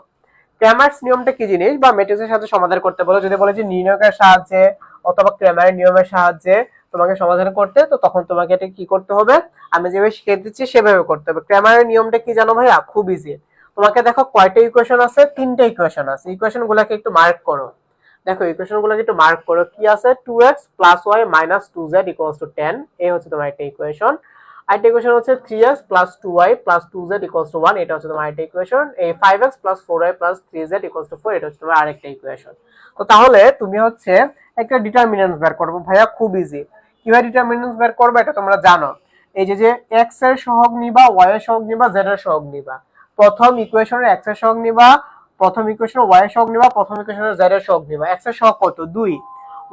ক্র্যামার্স নিয়মটা কি জিনিস, বা ম্যাট্রিক্সের সাথে সমাধান করতে বলো, যদি বলে যে নির্ণায়কের সাহায্যে অথবা ক্র্যামারের নিয়মের সাহায্যে তোমাকে সমাধান করতে, তো তখন তোমাকে এটা কি করতে হবে, আমি যেভাবে শিখিয়ে দিচ্ছি সেভাবে করতে হবে। ক্র্যামারের নিয়মটা কি জানো ভাইয়া, খুব ইজি। তোমাকে দেখো কয়টা ইকুয়েশন আছে, তিনটা ইকুয়েশন আছে, ইকুয়েশন গুলাকে একটু মার্ক করো। দেখো ইকুয়েশন গুলোকে একটু মার্ক করো, কি আছে, 2x + y - 2z = 10, এই হচ্ছে তোমার একটা ইকুয়েশন। আরেকটা ইকুয়েশন হচ্ছে 3x + 2y + 2z = 1, এটা হচ্ছে তোমার আরেকটা ইকুয়েশন। এই 5x + 4y + 3z = 4, এটা হচ্ছে তোমার আরেকটা ইকুয়েশন। তো তাহলে তুমি হচ্ছে একটা ডিটারমিনেন্ট বের করবে ভাইয়া, খুব ইজি। কিভাবে ডিটারমিনেন্ট বের করবে এটা তোমরা জানো। এই যে x এর সহগ নিবা, y এর সহগ নিবা, z এর সহগ নিবা। প্রথম ইকুয়েশনে x এর সহগ নিবা, প্রথম ইকুয়েশনে y এর সহগ নিবা, প্রথম ইকুয়েশনে z এর সহগ নিবা। x এর সহগ কত, 2,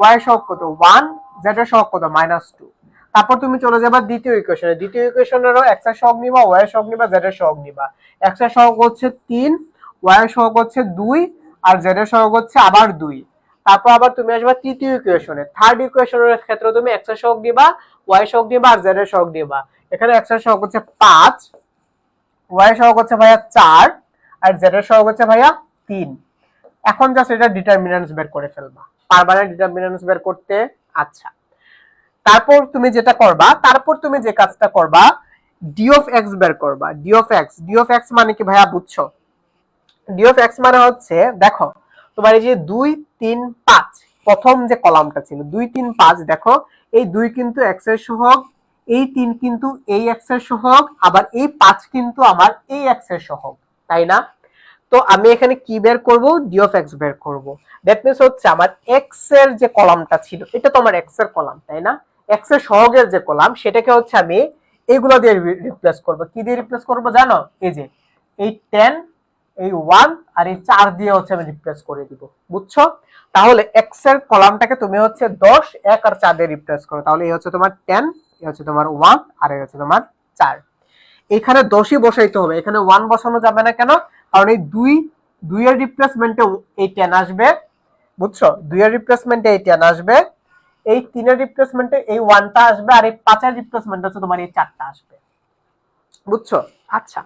y এর সহগ কত, 1, z এর সহগ কত, -2। তারপর তুমি চলে যাবে দ্বিতীয় ইকুয়েশনে, দ্বিতীয় ইকুয়েশনেরও x এর সহগ নিবা, y এর সহগ নিবা, z এর সহগ নিবা। x এর সহগ হচ্ছে 3, y এর সহগ হচ্ছে 2, আর z এর সহগ হচ্ছে আবার 2। তারপর আবার তুমি আসবে তৃতীয় ইকুয়েশনে, থার্ড ইকুয়েশনের ক্ষেত্রে তুমি x এর সহগ নিবা, y এর সহগ নিবা, আর z এর সহগ নিবা। এখানে x এর সহগ হচ্ছে 5, y এর সহগ হচ্ছে ভাইয়া 4, আর z এর সহগ হচ্ছে ভাইয়া 3। এখন জাস্ট এটা ডিটারমিনেন্টস বের করে ফেলবা, পারবা না ডিটারমিনেন্টস বের করতে? আচ্ছা, তারপর তুমি যেটা করবা, তারপর তুমি যে কাজটা করবা, d of x বের করবা। d of x মানে কি ভাইয়া বুঝছো? d of x মানে হচ্ছে, দেখো তোমার এই যে 2, 3, 5, প্রথম যে কলামটা ছিল 2, 3, 5, দেখো এই 2 কিন্তু x এর সহগ, এই 3 কিন্তু এই x এর সহগ, আবার এই 5 কিন্তু আমার এই x এর সহগ, তাই না? তো আমি এখানে কি বের করব, d of x বের করব। দ্যাট মিন্স হচ্ছে আমার x এর যে কলামটা ছিল, এটা তো আমার x এর কলাম, তাই না? x এর সহগের যে কলাম, সেটাকে হচ্ছে আমি এইগুলো দিয়ে রিপ্লেস করব। কি দিয়ে রিপ্লেস করব জানো? এই যে এই 10, এই 1 আর এই 4 দিয়ে হচ্ছে আমি রিপ্লেস করে দিব, বুঝছো? তাহলে x এর কলামটাকে তুমি হচ্ছে 10, 1 আর 4 দিয়ে রিপ্লেস করো। তাহলে এই হচ্ছে তোমার 10, এই হচ্ছে তোমার 1, আর এই হচ্ছে তোমার 4। এখানে 10ই বসাইতে হবে, এখানে 1 বসানো যাবে না। কেন? কারণ এই 2 এর রিপ্লেসমেন্টে এই 10 আসবে, বুঝছো? 2 এর রিপ্লেসমেন্টে এই 10 আসবে, এই 3 এর রিপ্লেসমেন্টে এই 1টা আসবে, আর এই 5 এর রিপ্লেসমেন্টে হচ্ছে তোমার এই 4টা আসবে, বুঝছো? আচ্ছা,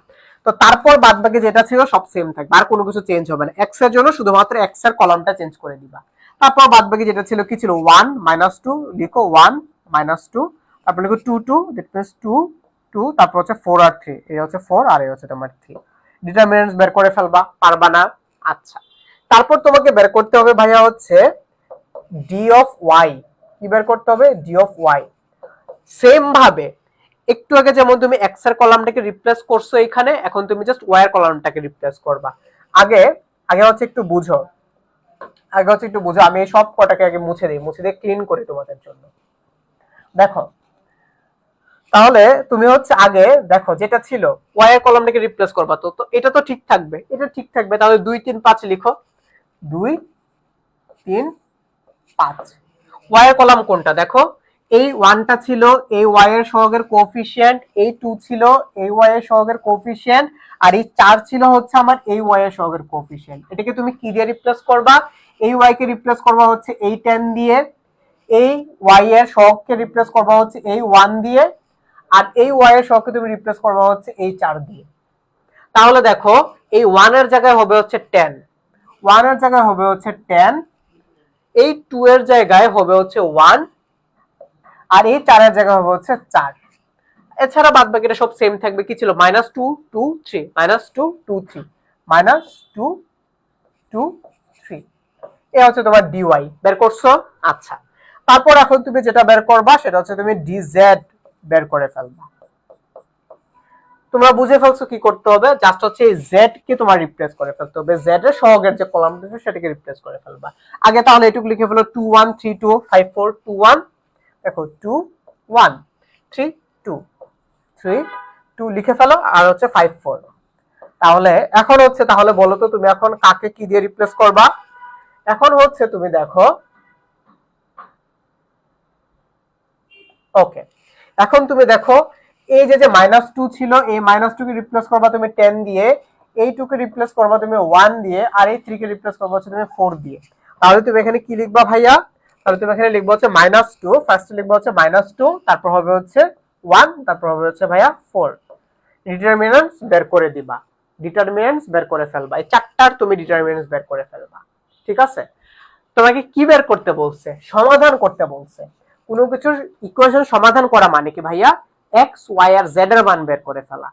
তো তারপর বাদ বাকি যেটা ছিল সব সেম থাকবে, আর কোনো কিছু চেঞ্জ হবে না। x এর জন্য শুধুমাত্র x এর কলামটা চেঞ্জ করে দিবা। তারপর বাদ বাকি যেটা ছিল, কি ছিল, 1 - 2, লিখো 1 - 2, তারপর লিখো 2 2, দ্যাট মিন্স 2 2, তারপর হচ্ছে 4 আর 3, এই হচ্ছে 4 আর এই হচ্ছে তোমার 3। ডিটারমিনেন্টস বের করে ফেলবা, পারবা না? আচ্ছা, তারপর তোমাকে বের করতে হবে ভাইয়া হচ্ছে d of y। কি বের করতে হবে? d of y। সেম ভাবে একটু আগে যেমন তুমি x এর কলামটাকে রিপ্লেস করছো এখানে, এখন তুমি জাস্ট y এর কলামটাকে রিপ্লেস করবা। আগে আগে হচ্ছে একটু বুঝো, আমি এই সব কটাকে আগে মুছে দিয়ে ক্লিন করি তোমাদের জন্য। দেখো, তাহলে তুমি হচ্ছে আগে দেখো যেটা ছিল y এর কলামটাকে রিপ্লেস করবা, তো এটা তো ঠিক থাকবে, এটা ঠিক থাকবে। তাহলে 2 3 5 লিখো, 2 3 5। y এর কলাম কোনটা দেখো, এই 1টা ছিল এই y এর সহগের কোএফিশিয়েন্ট, এই 2 ছিল এই y এর সহগের কোএফিশিয়েন্ট, আর এই 4 ছিল হচ্ছে আমার এই y এর সহগের কোএফিশিয়েন্ট। এটাকে তুমি কি দিয়ে রিপ্লেস করবা? এই y কে রিপ্লেস করবা হচ্ছে এই 10 দিয়ে, এই y এর সহগকে রিপ্লেস করবা হচ্ছে এই 1 দিয়ে, আর এই y এর সহগকে তুমি রিপ্লেস করবা হচ্ছে এই 4 দিয়ে। তাহলে দেখো এই 1 এর জায়গায় হবে হচ্ছে 10, 1 এর জায়গায় হবে হচ্ছে 10, এই 2 এর জায়গায় হবে হচ্ছে 1, আর এই 4 এর জায়গায় হবে হচ্ছে 4। এছাড়া বাদ বাকিটা সব সেম থাকবে। কি ছিল, -2 2 3, -2 2 3, -2 2 3। এই হচ্ছে তোমার dy বের করছো। আচ্ছা, তারপর এখন তুমি যেটা বের করবা সেটা হচ্ছে তুমি dz বের করে ফেলবা। তোমরা বুঝে ফেলছো কি করতে হবে, জাস্ট হচ্ছে এই z কে তোমার রিপ্লেস করে ফেলতে হবে, z এর সহগের যে কলামটা আছে সেটাকে রিপ্লেস করে ফেলবা। আগে তাহলে এটুকু লিখে ফেলো, 2 1 3 2 5 4 2 1। দেখো 2 1 3 2 3 2 লিখে ফেলো, আর হচ্ছে 5 4। তাহলে এখন হচ্ছে, তাহলে বলো তো তুমি এখন কাকে কি দিয়ে রিপ্লেস করবা? এখন হচ্ছে তুমি দেখো, ওকে, এখন তুমি দেখো এই যে -2 ছিল, এই -2 কে রিপ্লেস করবা তুমি 10 দিয়ে, এই 2 কে রিপ্লেস করবা তুমি 1 দিয়ে, আর এই 3 কে রিপ্লেস করবা হচ্ছে তুমি 4 দিয়ে। তাহলে তুমি এখানে কি লিখবা ভাইয়া? তাহলে তুমি এখানে লিখবা হচ্ছে -2, ফার্স্টে লিখবা হচ্ছে -2, তারপর হবে হচ্ছে 1, তারপর হবে হচ্ছে ভাইয়া 4। ডিটারমিনেন্টস বের করে দিবা, ডিটারমিনেন্টস বের করে ফেলবা, এই চারটার তুমি ডিটারমিনেন্টস বের করে ফেলবা। ঠিক আছে? তোমাকে কি বের করতে বলছে? সমাধান করতে বলছে। কোনো কিছুর ইকুয়েশন সমাধান করা মানে কি ভাইয়া, এক্স ওয়াই আর জেড এর মান বের করে ফেলা।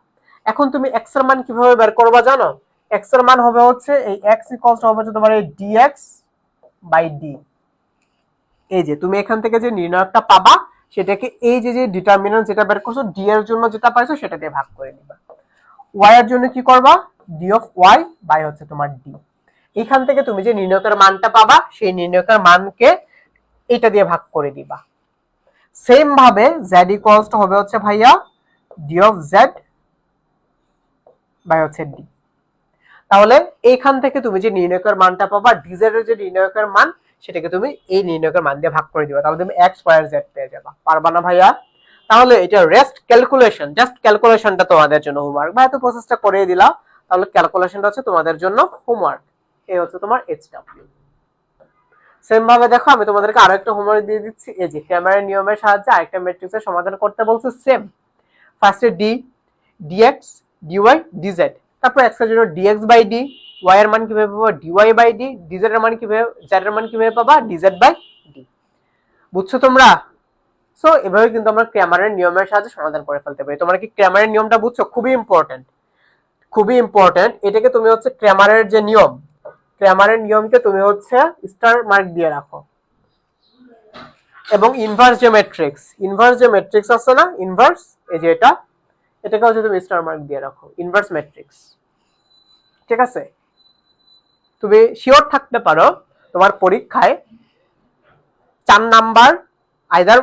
এখন তুমি এক্স এর মান কিভাবে বের করবা জানো? এক্স এর মান হবে হচ্ছে এই এক্স ইকুয়ালস হবে হচ্ছে তোমার এই ডিএক্স বাই ডি। এই যে তুমি এখান থেকে যে নির্ণয়কটা পাবা সেটাকে এই যে যে ডিটারমিনেন্ট যেটা বের করছো ডি এর জন্য যেটা পাইছো সেটা দিয়ে ভাগ করে দিবা। ওয়াই এর জন্য কি করবা, ডি অফ ওয়াই বাই হচ্ছে তোমার ডি। এখান থেকে তুমি যে নির্ণয়কের মানটা পাবা সেই নির্ণয়কের মানকে এটা দিয়ে ভাগ করে দিবা। সেম ভাবে জেড ইকুয়ালস হবে হচ্ছে ভাইয়া ডি অফ জেড বাই হচ্ছে ডি। তাহলে এইখান থেকে তুমি যে নির্ণয়কের মানটা পাবা ডিজেড এর যে নির্ণয়কের মান সেটাকে তুমি এই নির্ণয়কের মান দিয়ে ভাগ করে দিবা, তাহলে তুমি এক্স ওয়াই আর জেড পেয়ে যাবা। পারবা না ভাইয়া? তাহলে এটা রেস্ট ক্যালকুলেশন, জাস্ট ক্যালকুলেশনটা তোমাদের জন্য হোমওয়ার্ক। ভাই তো প্রসেসটা করে দিলাম, তাহলে ক্যালকুলেশনটা হচ্ছে তোমাদের জন্য হোমওয়ার্ক। এই হচ্ছে তোমার এইচডব্লিউ। সেম ভাবে দেখো আমি তোমাদেরকে আরো একটা হোমওয়ার্ক দিয়ে দিচ্ছি। এই যে ক্যামেরার নিয়মের সাহায্যে আরেকটা ম্যাট্রিক্সের সমাধান করতে বলছে। সেম ফার্স্টে ডি ডিএক্স ডিওয়াই ডিজেড, তারপর এক্স এর জন্য ডিএক্স বাই ডি, ওয়াই এর মান কিভাবে পাবা ডিওয়াই বাই ডি, ডিজেড এর মান কিভাবে জেড এর মান কিভাবে পাবা ডিজেড বাই ডি। বুঝছো তোমরা? সো এভাবে কিন্তু আমরা ক্র্যামারের নিয়মের সাহায্যে সমাধান করে ফেলতে পারি। তোমরা কি ক্র্যামারের নিয়মটা বুঝছো? খুবই ইম্পর্টেন্ট, খুবই ইম্পর্টেন্ট। এটাকে তুমি হচ্ছে ক্র্যামারের যে নিয়ম, ক্র্যামারের নিয়মকে তুমি হচ্ছে স্টার মার্ক দিয়ে রাখো। এবং ইনভার্স যে ম্যাট্রিক্স আছে না, ইনভার্স, এই যে এটাকে হচ্ছে তুমি স্টার মার্ক দিয়ে রাখো, ইনভার্স ম্যাট্রিক্স। ঠিক আছে? তুমি শিওর থাকতে পারো তোমার পরীক্ষায় 4 নাম্বার আইদার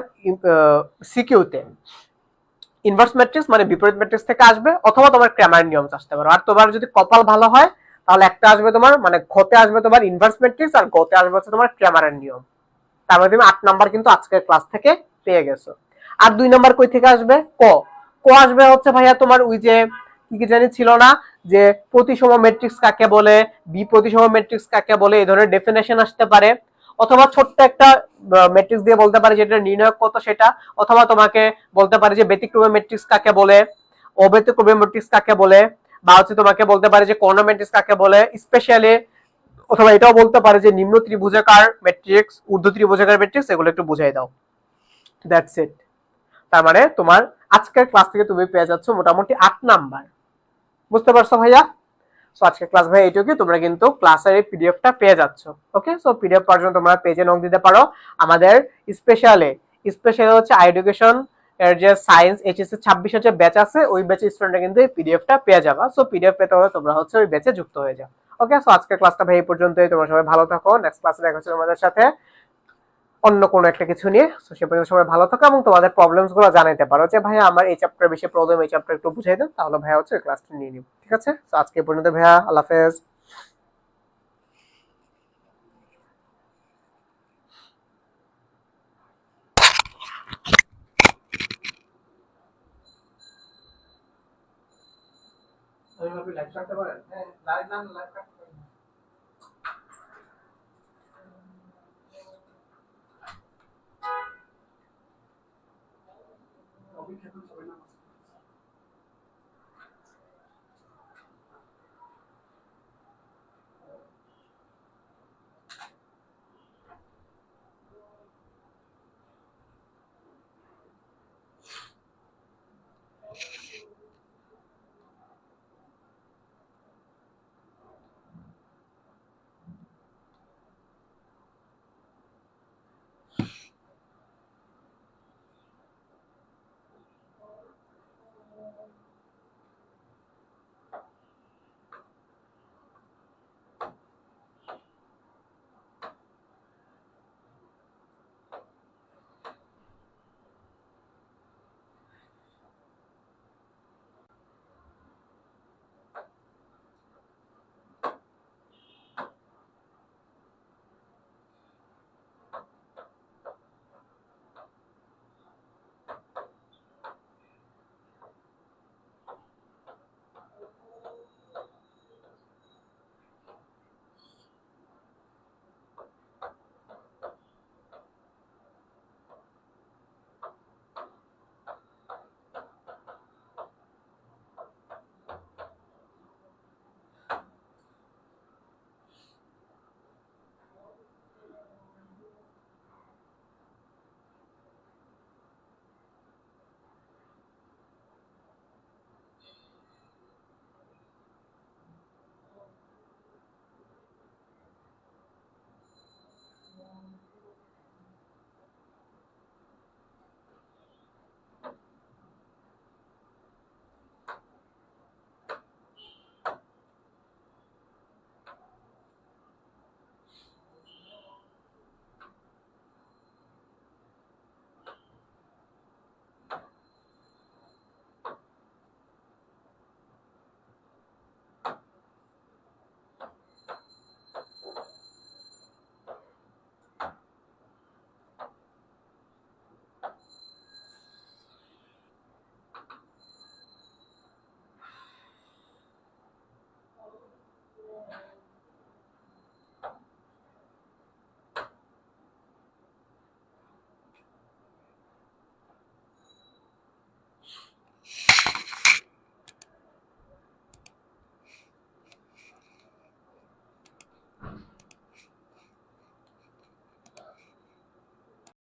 সিকিউতে ইনভার্স ম্যাট্রিক্স মানে বিপরীত ম্যাট্রিক্স থেকে আসবে, অথবা তোমার ক্র্যামারের নিয়ম আসতে পারে। আর তোমার যদি কপাল ভালো হয় তাহলে একটা আসবে তোমার মানে ঘতে আসবে তোমার ইনভার্স ম্যাট্রিক্স, আর গতে আসবে হচ্ছে তোমার ক্র্যামারের নিয়ম। তারপরে তুমি 8 নাম্বার কিন্তু আজকের ক্লাস থেকে পেয়ে গেছো। আর 2 নাম্বার কই থেকে আসবে? ক আসবে হচ্ছে ভাইয়া তোমার ওই যে কি জানি ছিল না যে প্রতিসম ম্যাট্রিক্স কাকে বলে, বি প্রতিসম ম্যাট্রিক্স কাকে বলে, এই ধরনের ডেফিনেশন আসতে পারে। অথবা ছোট্ট একটা ম্যাট্রিক্স দিয়ে বলতে পারে যেটা নির্ণয়ক কত সেটা, অথবা তোমাকে বলতে পারে যে ব্যতিক্রমী ম্যাট্রিক্স কাকে বলে, অব্যতিক্রমী ম্যাট্রিক্স কাকে বলে, বা হচ্ছে তোমাকে বলতে পারে যে কর্ণ ম্যাট্রিক্স কাকে বলে স্পেশালি, অথবা এটাও বলতে পারে যে নিম্ন ত্রিভুজাকার ম্যাট্রিক্স, ঊর্ধ্ব ত্রিভুজাকার ম্যাট্রিক্স, এগুলো একটু বুঝাই দাও। That's it. তার মানে তোমার আজকের ক্লাস থেকে তুমি পেয়ে যাচ্ছ মোটামুটি 8 নাম্বার। বুঝতে পারছো ভাইয়া? সো আজকের ক্লাস ভাই এইটুকুই। তোমরা কিন্তু ক্লাসের এই পিডিএফটা পেয়ে যাচ্ছ। ওকে, সো পিডিএফ পাওয়ার জন্য তোমরা পেজে নক দিতে পারো। আমাদের স্পেশালি হচ্ছে এডুকেশন এর যে সায়েন্স এইচএসসি 26 এর যে ব্যাচ আছে ওই ব্যাচের স্টুডেন্টরা কিন্তু এই পিডিএফটা পেয়ে যাবা। সো পিডিএফ পেতে হলে তোমরা হচ্ছে ওই ব্যাচে যুক্ত হয়ে যাও। ওকে, সো আজকের ক্লাসটা ভাই এই পর্যন্তই। তোমরা সবাই ভালো থাকো। নেক্সট ক্লাসে দেখা হচ্ছে তোমাদের সাথে অন্য কোনো একটা কিছু নিয়ে। সো সে পর্যন্ত সবাই ভালো থাকো এবং তোমাদের প্রবলেমস গুলো জানাইতে পারো যে ভাইয়া আমার এই চ্যাপ্টার বেশি প্রবলেম, এই চ্যাপ্টার একটু বুঝাই দেন, তাহলে ভাইয়া হচ্ছে ক্লাসটা নিয়ে নিব। ঠিক আছে? সো আজকে এই পর্যন্ত ভাইয়া, আল্লাহ হাফেজ। লাইভ রাখতে পারেন? হ্যাঁ, লাইভ রাখতে পারেন। অভিজ্ঞতা সবাই না